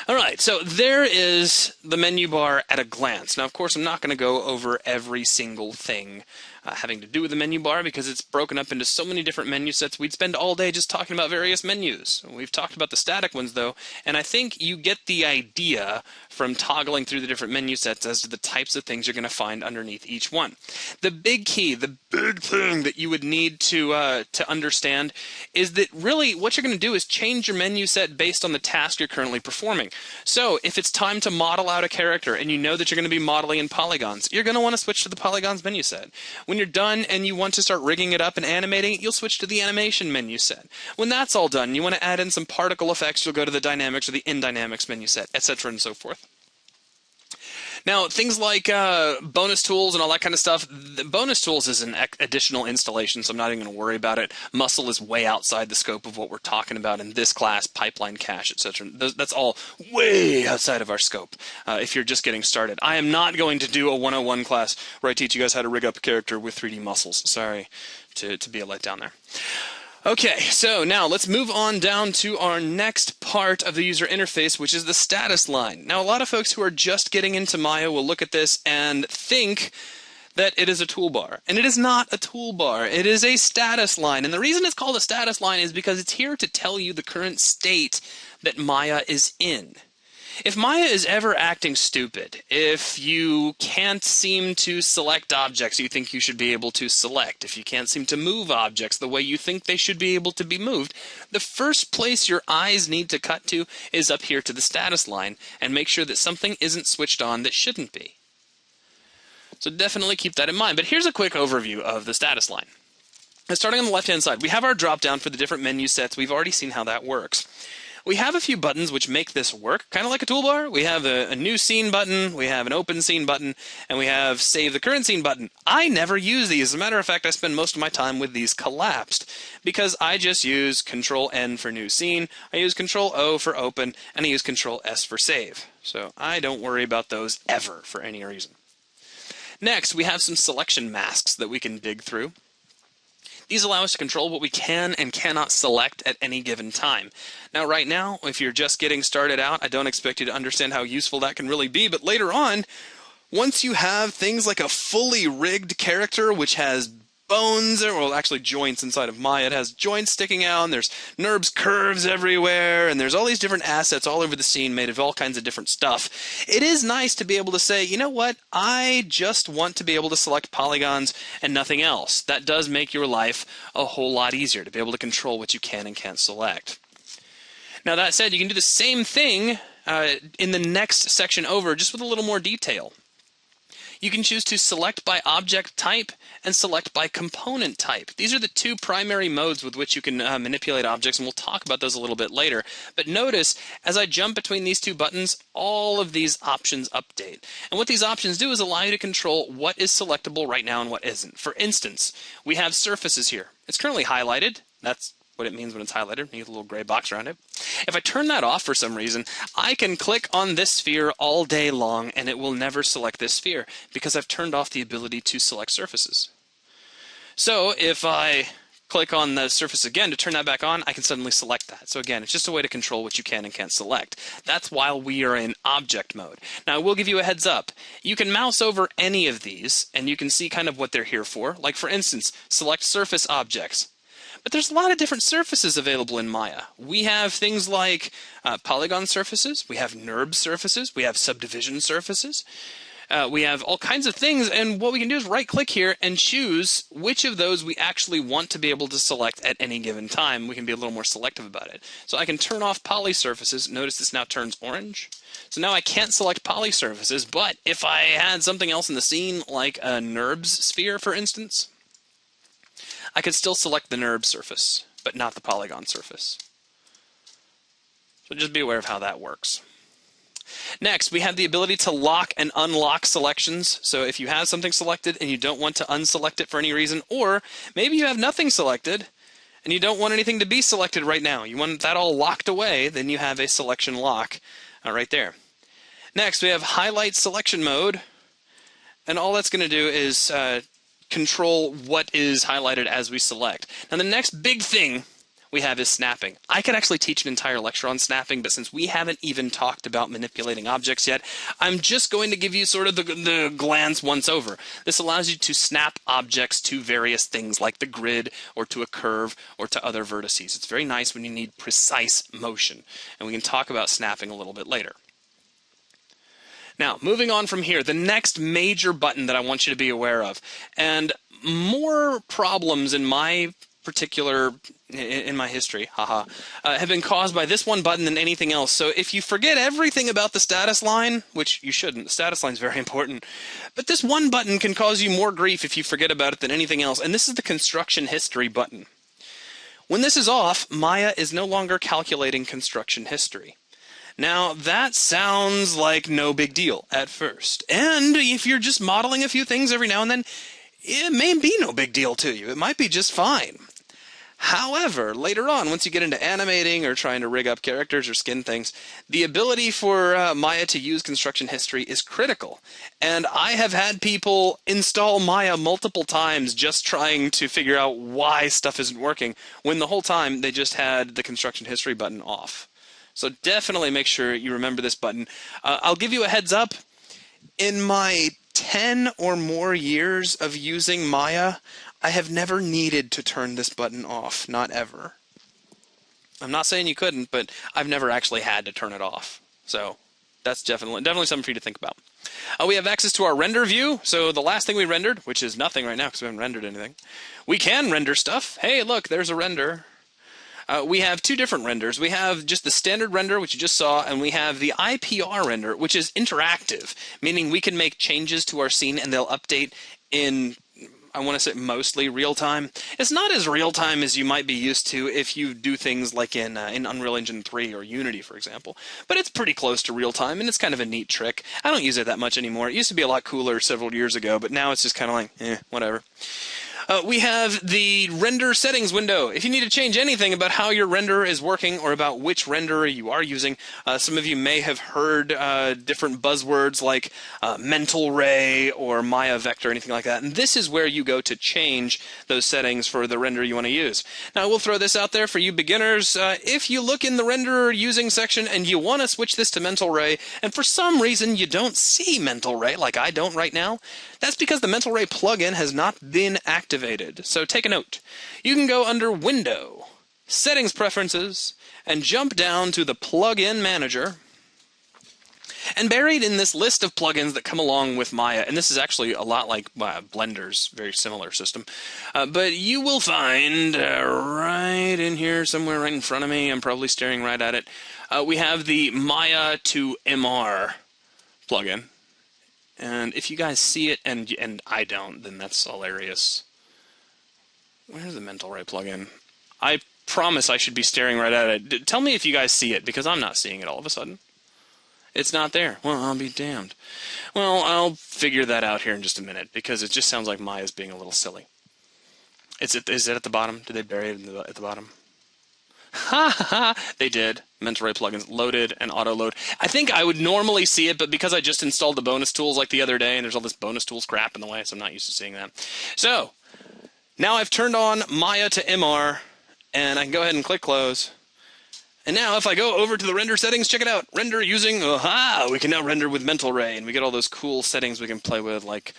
All right, so there is the menu bar at a glance. Now, of course, I'm not going to go over every single thing having to do with the menu bar because it's broken up into so many different menu sets. We'd spend all day just talking about various menus. We've talked about the static ones, though, and I think you get the idea from toggling through the different menu sets as to the types of things you're going to find underneath each one. The big key, the big thing that you would need to understand is that really what you're going to do is change your menu set based on the task you're currently performing. So if it's time to model out a character and you know that you're going to be modeling in polygons, you're going to want to switch to the polygons menu set. When you're done and you want to start rigging it up and animating it, you'll switch to the animation menu set. When that's all done, you want to add in some particle effects, you'll go to the dynamics or the in dynamics menu set, etc. and so forth. Now, things like bonus tools and all that kind of stuff, the bonus tools is an additional installation, so I'm not even going to worry about it. Muscle is way outside the scope of what we're talking about in this class, pipeline cache, etc. That's all way outside of our scope if you're just getting started. I am not going to do a 101 class where I teach you guys how to rig up a character with 3D muscles. Sorry to be a letdown there. Okay, so now let's move on down to our next part of the user interface, which is the status line. Now, a lot of folks who are just getting into Maya will look at this and think that it is a toolbar. And it is not a toolbar. It is a status line. And the reason it's called a status line is because it's here to tell you the current state that Maya is in. If Maya is ever acting stupid, if you can't seem to select objects you think you should be able to select, if you can't seem to move objects the way you think they should be able to be moved, the first place your eyes need to cut to is up here to the status line and make sure that something isn't switched on that shouldn't be. So definitely keep that in mind. But here's a quick overview of the status line. Starting on the left-hand side, we have our drop-down for the different menu sets. We've already seen how that works. We have a few buttons which make this work, kind of like a toolbar. We have a new scene button, we have an open scene button, and we have save the current scene button. I never use these. As a matter of fact, I spend most of my time with these collapsed because I just use Control-N for new scene, I use Control-O for open, and I use Control-S for save. So I don't worry about those ever for any reason. Next, we have some selection masks that we can dig through. These allow us to control what we can and cannot select at any given time. Now, right now, if you're just getting started out, I don't expect you to understand how useful that can really be, but later on, once you have things like a fully rigged character which has bones, well, actually joints inside of Maya. It has joints sticking out, and there's NURBS curves everywhere, and there's all these different assets all over the scene made of all kinds of different stuff. It is nice to be able to say, you know what, I just want to be able to select polygons and nothing else. That does make your life a whole lot easier to be able to control what you can and can't select. Now, that said, you can do the same thing in the next section over, just with a little more detail. You can choose to select by object type and select by component type. These are the two primary modes with which you can manipulate objects, and we'll talk about those a little bit later. But notice, as I jump between these two buttons, all of these options update. And what these options do is allow you to control what is selectable right now and what isn't. For instance, we have surfaces here. It's currently highlighted. That's what it means when it's highlighted. You get a little gray box around it. If I turn that off for some reason, I can click on this sphere all day long and it will never select this sphere because I've turned off the ability to select surfaces. So if I click on the surface again to turn that back on, I can suddenly select that. So again, it's just a way to control what you can and can't select. That's while we are in object mode. Now, I will give you a heads up. You can mouse over any of these, and you can see kind of what they're here for. Like, for instance, select surface objects. But there's a lot of different surfaces available in Maya. We have things like polygon surfaces, we have NURB surfaces, we have subdivision surfaces. We have all kinds of things, and what we can do is right-click here and choose which of those we actually want to be able to select at any given time. We can be a little more selective about it. So I can turn off poly surfaces. Notice this now turns orange. So now I can't select poly surfaces, but if I had something else in the scene, like a NURBS sphere, for instance, I could still select the NURB surface, but not the polygon surface. So just be aware of how that works. Next, we have the ability to lock and unlock selections. So if you have something selected and you don't want to unselect it for any reason, or maybe you have nothing selected and you don't want anything to be selected right now, you want that all locked away, then you have a selection lock right there. Next, we have highlight selection mode, and all that's going to do is control what is highlighted as we select. Now the next big thing we have is snapping. I could actually teach an entire lecture on snapping, but since we haven't even talked about manipulating objects yet, I'm just going to give you sort of the glance once over. This allows you to snap objects to various things like the grid or to a curve or to other vertices. It's very nice when you need precise motion, and we can talk about snapping a little bit later. Now, moving on from here, the next major button that I want you to be aware of, and more problems in my history, have been caused by this one button than anything else. So if you forget everything about the status line, which you shouldn't, the status line is very important, but this one button can cause you more grief if you forget about it than anything else, and this is the construction history button. When this is off, Maya is no longer calculating construction history. Now, that sounds like no big deal at first, and if you're just modeling a few things every now and then, it may be no big deal to you. It might be just fine. However, later on, once you get into animating or trying to rig up characters or skin things, the ability for Maya to use construction history is critical. And I have had people install Maya multiple times just trying to figure out why stuff isn't working, when the whole time they just had the construction history button off. So definitely make sure you remember this button. I'll give you a heads up. In my 10 or more years of using Maya, I have never needed to turn this button off, not ever. I'm not saying you couldn't, but I've never actually had to turn it off. So that's definitely something for you to think about. We have access to our render view. So the last thing we rendered, which is nothing right now because we haven't rendered anything, we can render stuff. Hey, look, there's a render. We have two different renders. We have just the standard render, which you just saw, and we have the IPR render, which is interactive, meaning we can make changes to our scene and they'll update in, I want to say, mostly real time. It's not as real time as you might be used to if you do things like in Unreal Engine 3 or Unity, for example. But it's pretty close to real time, and it's kind of a neat trick. I don't use it that much anymore. It used to be a lot cooler several years ago, but now it's just kind of like, whatever. We have the render settings window. If you need to change anything about how your renderer is working or about which renderer you are using, some of you may have heard different buzzwords like mental ray or Maya vector, anything like that. And this is where you go to change those settings for the renderer you want to use. Now, I will throw this out there for you beginners. If you look in the renderer using section and you want to switch this to mental ray, and for some reason you don't see mental ray, like I don't right now, that's because the mental ray plugin has not been activated. So take a note. You can go under Window, Settings Preferences, and jump down to the Plugin Manager. And buried in this list of plugins that come along with Maya, and this is actually a lot like Blender's very similar system, but you will find right in here somewhere right in front of me, I'm probably staring right at it, we have the Maya to MR plugin. And if you guys see it and I don't, then that's hilarious. Where's the mental ray plugin? I promise I should be staring right at it. Tell me if you guys see it, because I'm not seeing it all of a sudden. It's not there. Well, I'll be damned. Well, I'll figure that out here in just a minute, because it just sounds like Maya's being a little silly. Is it at the bottom? Did they bury it at the bottom? Ha ha ha! They did. Mental ray plugins loaded and auto load. I think I would normally see it, but because I just installed the bonus tools like the other day, and there's all this bonus tools crap in the way, so I'm not used to seeing that. So Now I've turned on Maya to MR, and I can go ahead and click close. And now if I go over to the render settings, check it out. Render using, we can now render with Mental Ray, and we get all those cool settings we can play with, like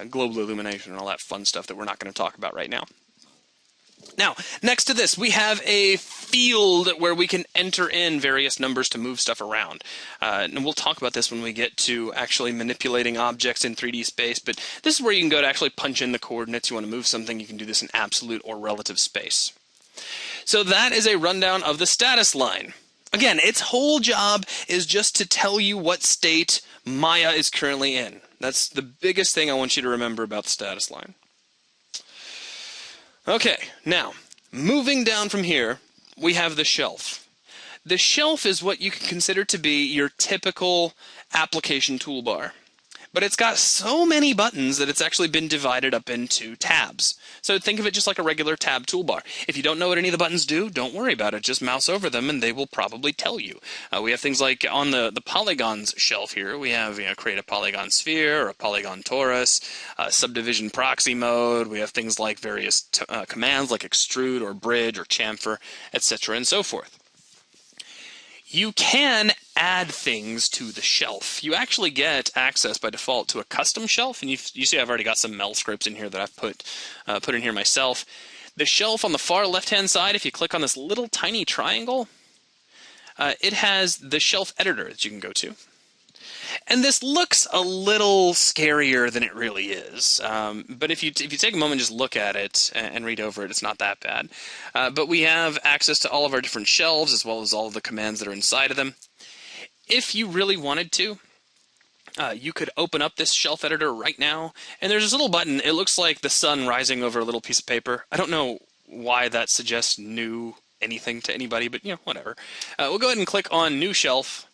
global illumination and all that fun stuff that we're not going to talk about right now. Now, next to this, we have a field where we can enter in various numbers to move stuff around. And we'll talk about this when we get to actually manipulating objects in 3D space, but this is where you can go to actually punch in the coordinates. You want to move something, you can do this in absolute or relative space. So that is a rundown of the status line. Again, its whole job is just to tell you what state Maya is currently in. That's the biggest thing I want you to remember about the status line. Okay, now, moving down from here, we have the shelf. The shelf is what you can consider to be your typical application toolbar. But it's got so many buttons that it's actually been divided up into tabs. So think of it just like a regular tab toolbar. If you don't know what any of the buttons do, don't worry about it. Just mouse over them and they will probably tell you. We have things like on the polygons shelf here, we have create a polygon sphere or a polygon torus, subdivision proxy mode. We have things like various commands like extrude or bridge or chamfer, etc. and so forth. You can add things to the shelf. You actually get access by default to a custom shelf, and you see I've already got some Mel scripts in here that I've put in here myself. The shelf on the far left-hand side, if you click on this little tiny triangle, it has the shelf editor that you can go to. And this looks a little scarier than it really is. But if you take a moment and just look at it and read over it, it's not that bad. But we have access to all of our different shelves as well as all of the commands that are inside of them. If you really wanted to, you could open up this shelf editor right now. And there's this little button. It looks like the sun rising over a little piece of paper. I don't know why that suggests new anything to anybody, but whatever. We'll go ahead and click on New Shelf.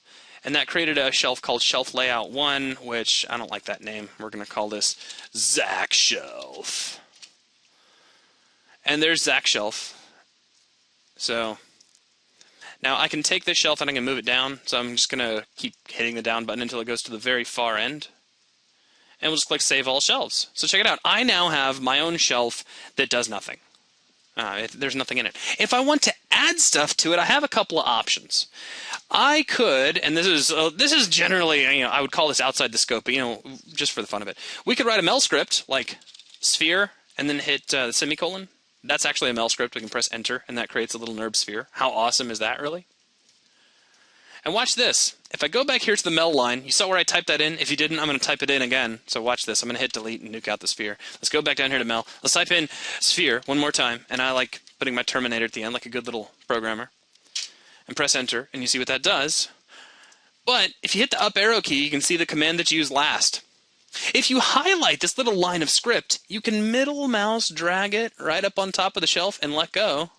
And that created a shelf called Shelf Layout 1, which I don't like that name. We're going to call this Zach Shelf. And there's Zach Shelf. So now I can take this shelf and I can move it down. So I'm just going to keep hitting the down button until it goes to the very far end. And we'll just click Save All Shelves. So check it out. I now have my own shelf that does nothing. There's nothing in it. If I want to add stuff to it, I have a couple of options. I could, and this is generally, I would call this outside the scope, but just for the fun of it. We could write a Mel script like sphere and then hit the semicolon. That's actually a Mel script. We can press enter and that creates a little NURB sphere. How awesome is that, really? And watch this. If I go back here to the Mel line, you saw where I typed that in? If you didn't, I'm going to type it in again. So watch this. I'm going to hit delete and nuke out the sphere. Let's go back down here to Mel. Let's type in sphere one more time. And I like putting my terminator at the end like a good little programmer. And press enter, and you see what that does. But if you hit the up arrow key, you can see the command that you used last. If you highlight this little line of script, you can middle mouse drag it right up on top of the shelf and let go.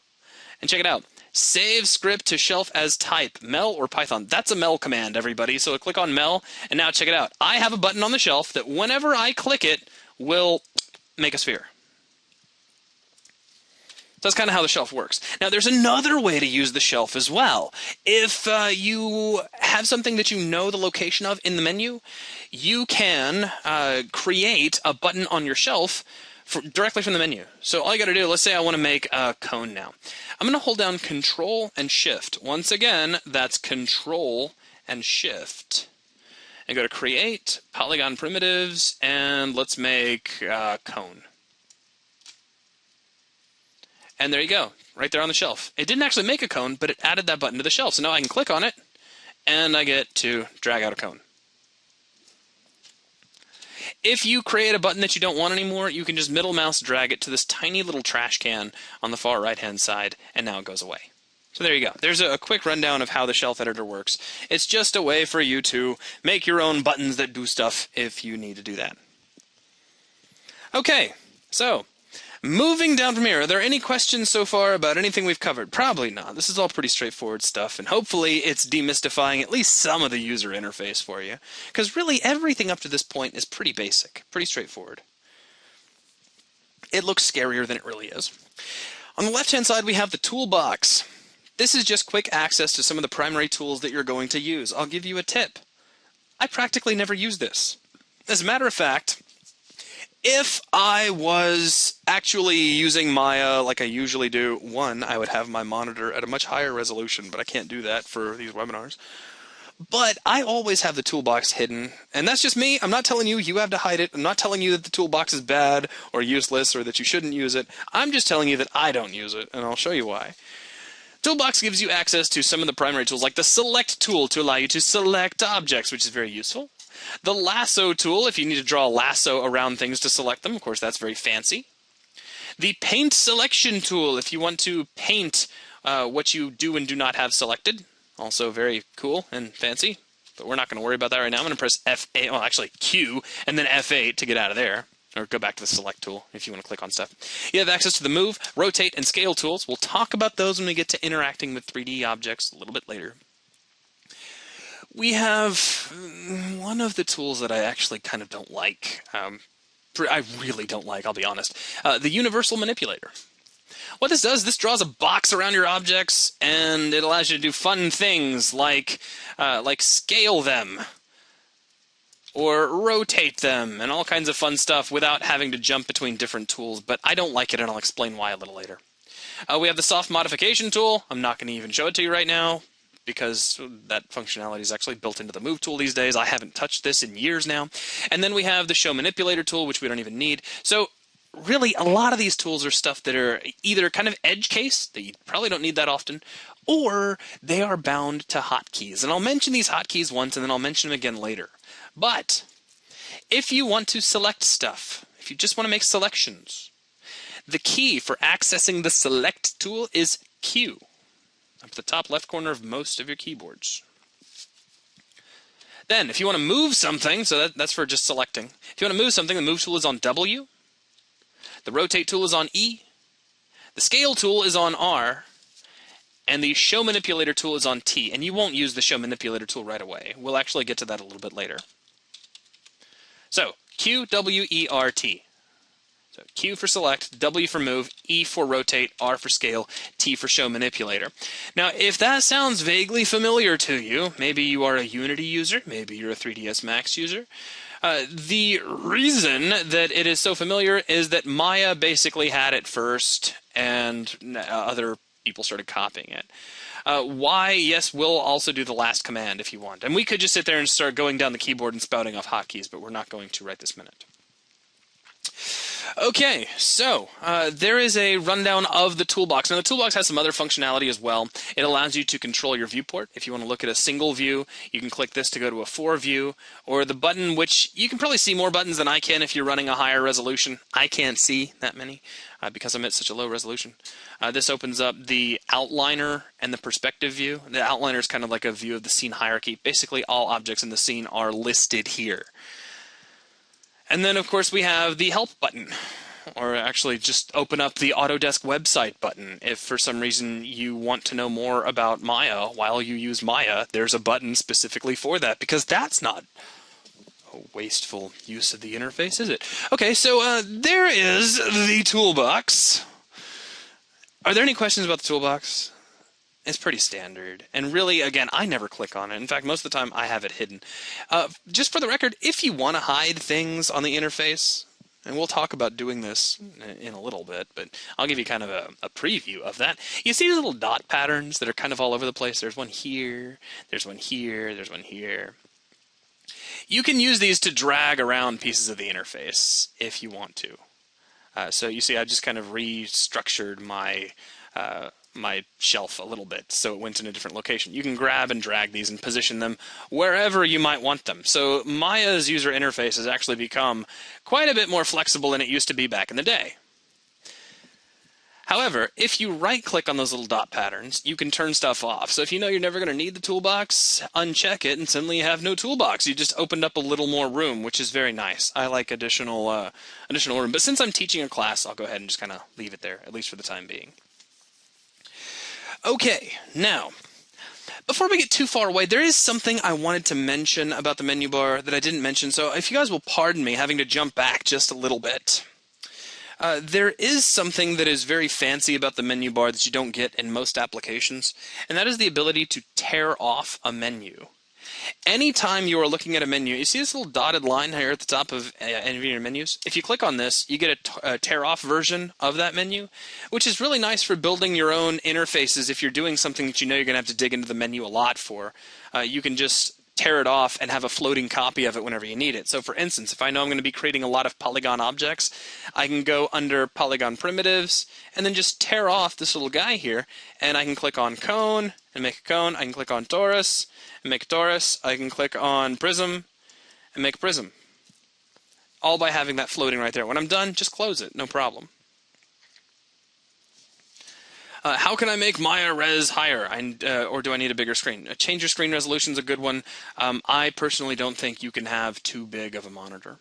And check it out. Save script to shelf as type, Mel or Python. That's a Mel command, everybody. So click on Mel, and now check it out. I have a button on the shelf that whenever I click it, will make a sphere. So that's kind of how the shelf works. Now, there's another way to use the shelf as well. If you have something that you know the location of in the menu, you can create a button on your shelf directly from the menu. So all you got to do, let's say I want to make a cone now. I'm going to hold down Control and Shift. Once again, that's Control and Shift. And go to Create, Polygon Primitives, and let's make a cone. And there you go, right there on the shelf. It didn't actually make a cone, but it added that button to the shelf. So now I can click on it, and I get to drag out a cone. If you create a button that you don't want anymore, you can just middle mouse drag it to this tiny little trash can on the far right-hand side, and now it goes away. So there you go. There's a quick rundown of how the shelf editor works. It's just a way for you to make your own buttons that do stuff if you need to do that. Okay, so moving down from here, are there any questions so far about anything we've covered? Probably not. This is all pretty straightforward stuff, and hopefully it's demystifying at least some of the user interface for you. Because really, everything up to this point is pretty basic, pretty straightforward. It looks scarier than it really is. On the left-hand side, we have the toolbox. This is just quick access to some of the primary tools that you're going to use. I'll give you a tip. I practically never use this. As a matter of fact, if I was actually using Maya like I usually do, one, I would have my monitor at a much higher resolution, but I can't do that for these webinars. But I always have the toolbox hidden, and that's just me. I'm not telling you you have to hide it. I'm not telling you that the toolbox is bad or useless or that you shouldn't use it. I'm just telling you that I don't use it, and I'll show you why. Toolbox gives you access to some of the primary tools, like the Select tool to allow you to select objects, which is very useful. The Lasso tool, if you need to draw a lasso around things to select them. Of course, that's very fancy. The Paint Selection tool, if you want to paint what you do and do not have selected. Also very cool and fancy, but we're not going to worry about that right now. I'm going to press F8, well actually Q, and then F8 to get out of there. Or go back to the Select tool if you want to click on stuff. You have access to the Move, Rotate, and Scale tools. We'll talk about those when we get to interacting with 3D objects a little bit later. We have one of the tools that I actually kind of don't like. I really don't like, I'll be honest. The Universal Manipulator. What this does, this draws a box around your objects, and it allows you to do fun things like scale them, or rotate them, and all kinds of fun stuff without having to jump between different tools, but I don't like it, and I'll explain why a little later. We have the Soft Modification tool. I'm not going to even show it to you right now, because that functionality is actually built into the Move tool these days. I haven't touched this in years now. And then we have the Show Manipulator tool, which we don't even need. So really, a lot of these tools are stuff that are either kind of edge case, that you probably don't need that often, or they are bound to hotkeys. And I'll mention these hotkeys once, and then I'll mention them again later. But if you want to select stuff, if you just want to make selections, the key for accessing the Select tool is Q, up at the top left corner of most of your keyboards. Then, if you want to move something, so that's for just selecting. If you want to move something, the Move tool is on W. The Rotate tool is on E, the Scale tool is on R, and the Show Manipulator tool is on T. And you won't use the Show Manipulator tool right away. We'll actually get to that a little bit later. So, Q, W, E, R, T. So Q for Select, W for Move, E for Rotate, R for Scale, T for Show Manipulator. Now, if that sounds vaguely familiar to you, maybe you are a Unity user, maybe you're a 3ds Max user, the reason that it is so familiar is that Maya basically had it first, and other people started copying it. Y, yes, we'll also do the last command if you want. And we could just sit there and start going down the keyboard and spouting off hotkeys, but we're not going to right this minute. Okay, so there is a rundown of the toolbox. Now, the toolbox has some other functionality as well. It allows you to control your viewport. If you want to look at a single view, you can click this to go to a 4 view, or the button, which you can probably see more buttons than I can if you're running a higher resolution. I can't see that many because I'm at such a low resolution. This opens up the outliner and the perspective view. The outliner is kind of like a view of the scene hierarchy. Basically, all objects in the scene are listed here. And then, of course, we have the Help button, or actually just open up the Autodesk website button. If for some reason you want to know more about Maya while you use Maya, there's a button specifically for that, because that's not a wasteful use of the interface, is it? Okay, so there is the toolbox. Are there any questions about the toolbox? It's pretty standard. And really, again, I never click on it. In fact, most of the time I have it hidden. Just for the record, if you want to hide things on the interface, and we'll talk about doing this in a little bit, but I'll give you kind of a preview of that. You see these little dot patterns that are kind of all over the place? There's one here, there's one here, there's one here. You can use these to drag around pieces of the interface if you want to. So you see I just kind of restructured my my shelf a little bit so it went in a different location. You can grab and drag these and position them wherever you might want them. So Maya's user interface has actually become quite a bit more flexible than it used to be back in the day. However, if you right-click on those little dot patterns, you can turn stuff off. So if you know you're never going to need the toolbox, uncheck it and suddenly you have no toolbox. You just opened up a little more room, which is very nice. I like additional room. But since I'm teaching a class, I'll go ahead and just kind of leave it there, at least for the time being. Okay, now, before we get too far away, there is something I wanted to mention about the menu bar that I didn't mention, so if you guys will pardon me having to jump back just a little bit. There is something that is very fancy about the menu bar that you don't get in most applications, and that is the ability to tear off a menu. Anytime you are looking at a menu, you see this little dotted line here at the top of any of your menus? If you click on this, you get a tear-off version of that menu, which is really nice for building your own interfaces if you're doing something that you know you're going to have to dig into the menu a lot for. You can just tear it off and have a floating copy of it whenever you need it. So for instance, if I know I'm going to be creating a lot of polygon objects, I can go under polygon primitives and then just tear off this little guy here, and I can click on cone and make a cone. I can click on torus and make a torus. I can click on prism and make a prism. All by having that floating right there. When I'm done, just close it, no problem. How can I make Maya res higher, or do I need a bigger screen? Change your screen resolution is a good one. I personally don't think you can have too big of a monitor.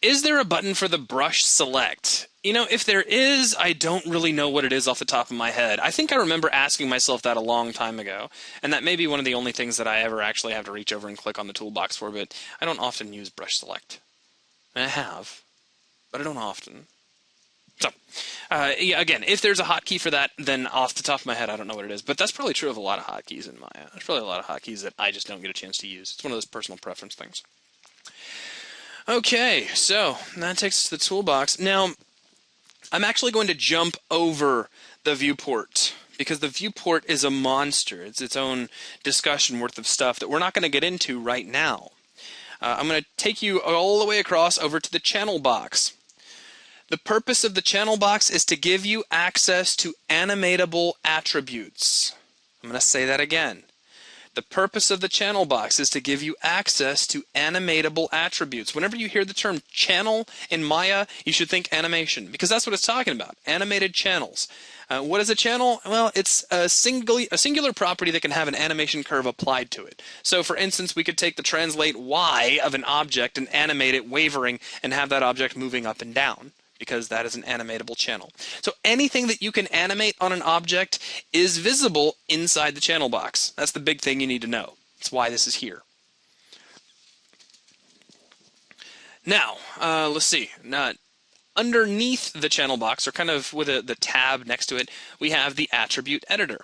Is there a button for the brush select? You know, if there is, I don't really know what it is off the top of my head. I think I remember asking myself that a long time ago, and that may be one of the only things that I ever actually have to reach over and click on the toolbox for, but I don't often use brush select. I have, but I don't often. So, yeah, again, if there's a hotkey for that, then off the top of my head, I don't know what it is. But that's probably true of a lot of hotkeys in Maya. There's probably a lot of hotkeys that I just don't get a chance to use. It's one of those personal preference things. Okay, so that takes us to the toolbox. Now, I'm actually going to jump over the viewport, because the viewport is a monster. It's its own discussion worth of stuff that we're not going to get into right now. I'm going to take you all the way across over to the channel box. The purpose of the channel box is to give you access to animatable attributes. I'm going to say that again. The purpose of the channel box is to give you access to animatable attributes. Whenever you hear the term channel in Maya, you should think animation, because that's what it's talking about, animated channels. What is a channel? Well, it's a singular property that can have an animation curve applied to it. So for instance, we could take the translate Y of an object and animate it wavering and have that object moving up and down, because that is an animatable channel. So anything that you can animate on an object is visible inside the channel box. That's the big thing you need to know. That's why this is here. Now, let's see. Underneath the channel box, or kind of with the tab next to it, we have the attribute editor.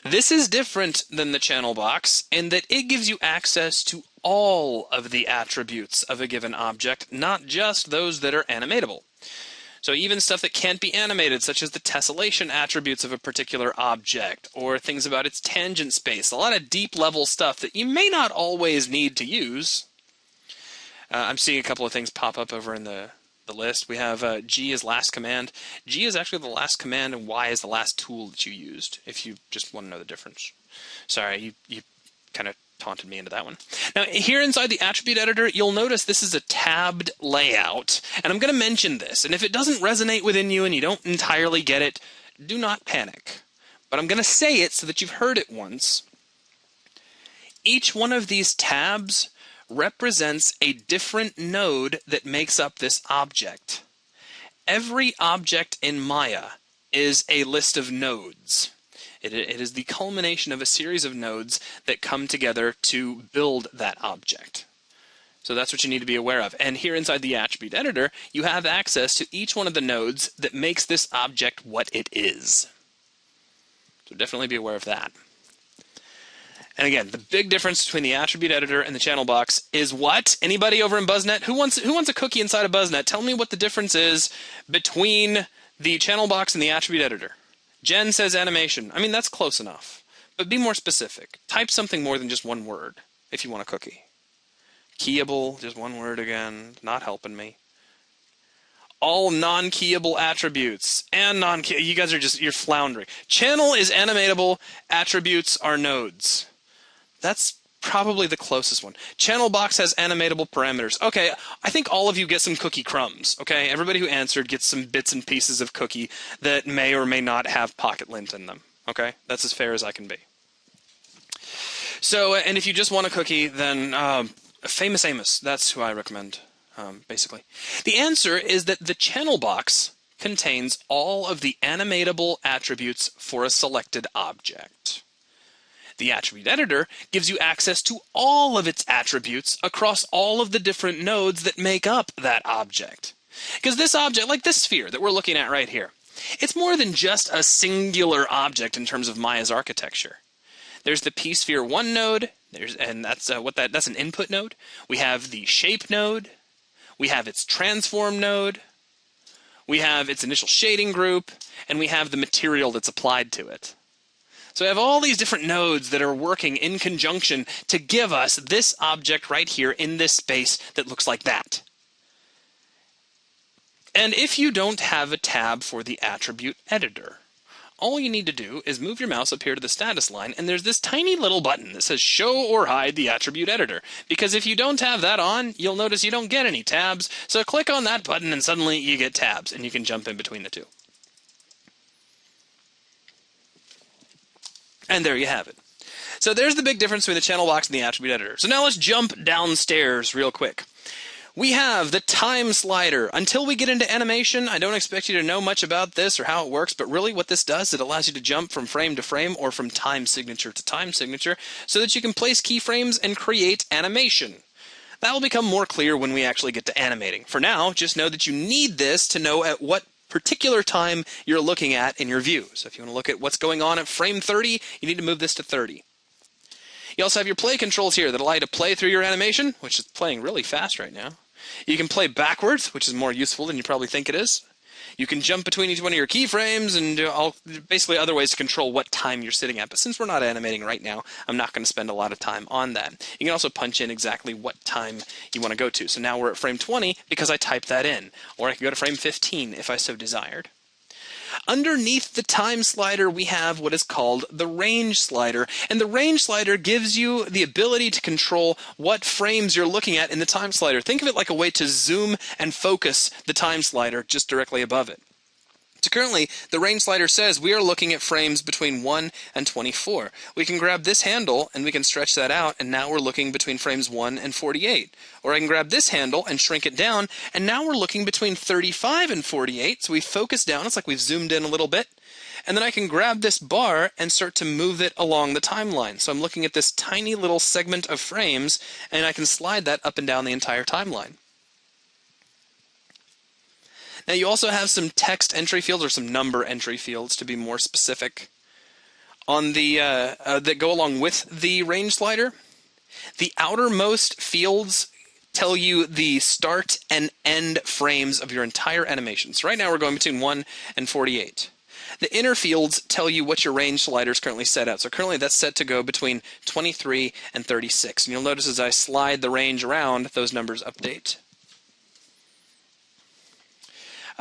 This is different than the channel box in that it gives you access to all of the attributes of a given object, not just those that are animatable. So even stuff that can't be animated, such as the tessellation attributes of a particular object, or things about its tangent space, a lot of deep level stuff that you may not always need to use. I'm seeing a couple of things pop up over in the list. We have G as last command. G is actually the last command, and Y is the last tool that you used, if you just want to know the difference. Sorry, you kind of taunted me into that one. Now, here inside the attribute editor, you'll notice this is a tabbed layout, and I'm going to mention this, and if it doesn't resonate within you and you don't entirely get it, do not panic. But I'm going to say it so that you've heard it once. Each one of these tabs represents a different node that makes up this object. Every object in Maya is a list of nodes. It is the culmination of a series of nodes that come together to build that object. So that's what you need to be aware of. And here inside the attribute editor, you have access to each one of the nodes that makes this object what it is. So definitely be aware of that. And again, the big difference between the attribute editor and the channel box is what? Anybody over in BuzzNet? Who wants a cookie inside of BuzzNet? Tell me what the difference is between the channel box and the attribute editor. Jen says animation. I mean, that's close enough. But be more specific. Type something more than just one word if you want a cookie. Keyable, just one word again. Not helping me. All non-keyable attributes. And non-keyable. You guys are you're floundering. Channel is animatable. Attributes are nodes. That's probably the closest one. Channel box has animatable parameters. Okay, I think all of you get some cookie crumbs. Okay, everybody who answered gets some bits and pieces of cookie that may or may not have pocket lint in them. Okay, that's as fair as I can be. So, and if you just want a cookie, then Famous Amos, that's who I recommend, basically. The answer is that the channel box contains all of the animatable attributes for a selected object. The attribute editor gives you access to all of its attributes across all of the different nodes that make up that object. Because this object, like this sphere that we're looking at right here, it's more than just a singular object in terms of Maya's architecture. There's the pSphere 1 node, and that's that's an input node. We have the shape node. We have its transform node. We have its initial shading group, and we have the material that's applied to it. So we have all these different nodes that are working in conjunction to give us this object right here in this space that looks like that. And if you don't have a tab for the attribute editor, all you need to do is move your mouse up here to the status line, and there's this tiny little button that says show or hide the attribute editor. Because if you don't have that on, you'll notice you don't get any tabs. So click on that button and suddenly you get tabs, and you can jump in between the two. And there you have it. So there's the big difference between the channel box and the attribute editor. So now let's jump downstairs real quick. We have the time slider. Until we get into animation, I don't expect you to know much about this or how it works, but really what this does, it allows you to jump from frame to frame or from time signature to time signature so that you can place keyframes and create animation. That will become more clear when we actually get to animating. For now, just know that you need this to know at what particular time you're looking at in your view. So if you want to look at what's going on at frame 30, you need to move this to 30. You also have your play controls here that allow you to play through your animation, which is playing really fast right now. You can play backwards, which is more useful than you probably think it is. You can jump between each one of your keyframes and basically other ways to control what time you're sitting at. But since we're not animating right now, I'm not going to spend a lot of time on that. You can also punch in exactly what time you want to go to. So now we're at frame 20 because I typed that in. Or I can go to frame 15 if I so desired. Underneath the time slider, we have what is called the range slider. And the range slider gives you the ability to control what frames you're looking at in the time slider. Think of it like a way to zoom and focus the time slider just directly above it. So currently, the range slider says we are looking at frames between 1 and 24. We can grab this handle and we can stretch that out, and now we're looking between frames 1 and 48. Or I can grab this handle and shrink it down, and now we're looking between 35 and 48. So we focus down, it's like we've zoomed in a little bit. And then I can grab this bar and start to move it along the timeline. So I'm looking at this tiny little segment of frames, and I can slide that up and down the entire timeline. Now you also have some text entry fields, or some number entry fields to be more specific, on the that go along with the range slider. The outermost fields tell you the start and end frames of your entire animation. So right now we're going between 1 and 48. The inner fields tell you what your range slider is currently set at. So currently that's set to go between 23 and 36. And you'll notice as I slide the range around, those numbers update.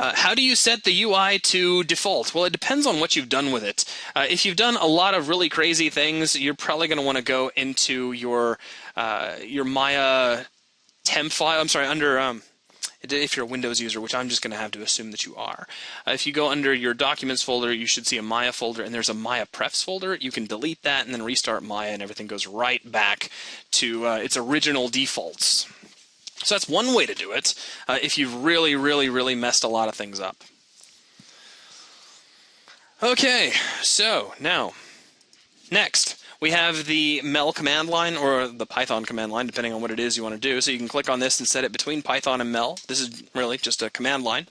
How do you set the UI to default? Well, it depends on what you've done with it. If you've done a lot of really crazy things, you're probably going to want to go into your Maya temp file. I'm sorry, under if you're a Windows user, which I'm just going to have to assume that you are. If you go under your Documents folder, you should see a Maya folder, and there's a Maya Prefs folder. You can delete that and then restart Maya, and everything goes right back to its original defaults. So that's one way to do it if you've really, really, really messed a lot of things up. Okay, so now, next, we have the MEL command line, or the Python command line, depending on what it is you want to do. So you can click on this and set it between Python and MEL. This is really just a command line.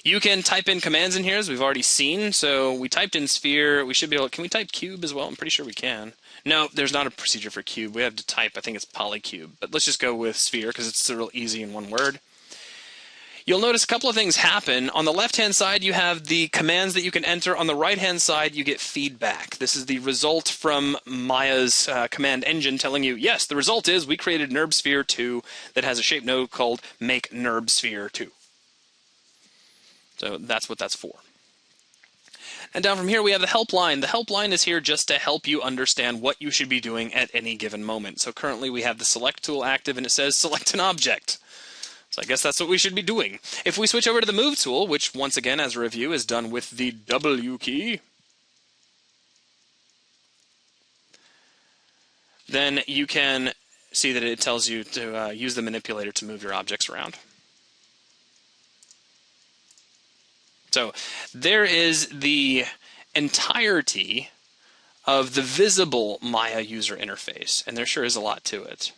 You can type in commands in here, as we've already seen. So we typed in sphere. We should be able to, can we type cube as well? I'm pretty sure we can. No, there's not a procedure for cube. We have to type, I think it's polycube. But let's just go with sphere because it's real easy in one word. You'll notice a couple of things happen. On the left-hand side, you have the commands that you can enter. On the right-hand side, you get feedback. This is the result from Maya's command engine telling you, yes, the result is we created NurbSphere 2 that has a shape node called make NurbSphere 2. So that's what that's for. And down from here, we have the helpline. The helpline is here just to help you understand what you should be doing at any given moment. So currently, we have the select tool active, and it says select an object. So I guess that's what we should be doing. If we switch over to the move tool, which once again, as a review, is done with the W key, then you can see that it tells you to use the manipulator to move your objects around. So there is the entirety of the visible Maya user interface, and there sure is a lot to it.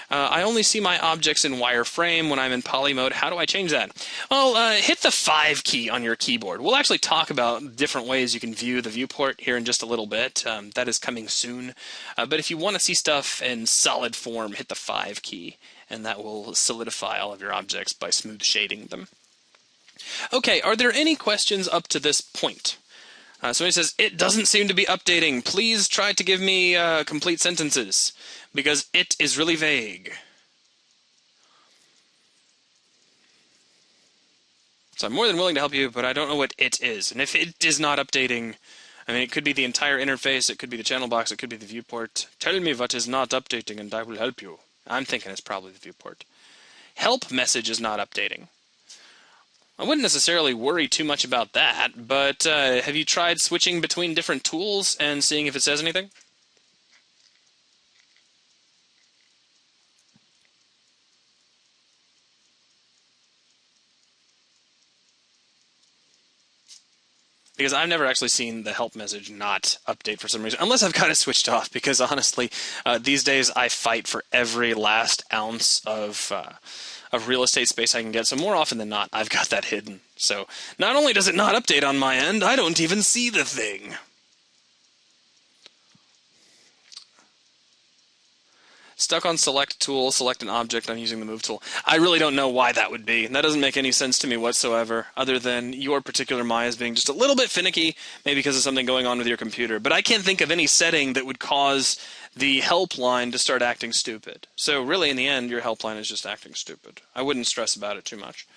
I only see my objects in wireframe when I'm in poly mode. How do I change that? Well, hit the 5 key on your keyboard. We'll actually talk about different ways you can view the viewport here in just a little bit. That is coming soon. But if you want to see stuff in solid form, hit the 5 key, and that will solidify all of your objects by smooth shading them. Okay, are there any questions up to this point? Somebody says, it doesn't seem to be updating. Please try to give me complete sentences, because it is really vague. So I'm more than willing to help you, but I don't know what it is. And if it is not updating, I mean, it could be the entire interface, it could be the channel box, it could be the viewport. Tell me what is not updating and I will help you. I'm thinking it's probably the viewport. Help message is not updating. I wouldn't necessarily worry too much about that, but have you tried switching between different tools and seeing if it says anything? Because I've never actually seen the help message not update for some reason, unless I've got it switched off, because honestly, these days I fight for every last ounce of real estate space I can get, so more often than not, I've got that hidden. So not only does it not update on my end, I don't even see the thing. Stuck on select tool, select an object, I'm using the move tool. I really don't know why that would be. That doesn't make any sense to me whatsoever, other than your particular Maya is being just a little bit finicky, maybe because of something going on with your computer. But I can't think of any setting that would cause the helpline to start acting stupid. So really, in the end, your helpline is just acting stupid. I wouldn't stress about it too much.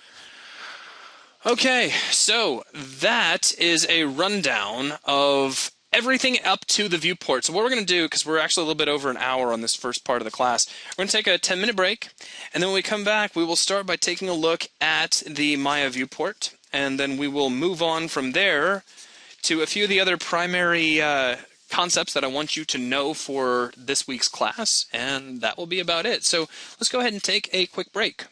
Okay, so that is a rundown of everything up to the viewport. So what we're going to do, because we're actually a little bit over an hour on this first part of the class, we're going to take a 10-minute break, and then when we come back, we will start by taking a look at the Maya viewport, and then we will move on from there to a few of the other primary concepts that I want you to know for this week's class, and that will be about it. So let's go ahead and take a quick break.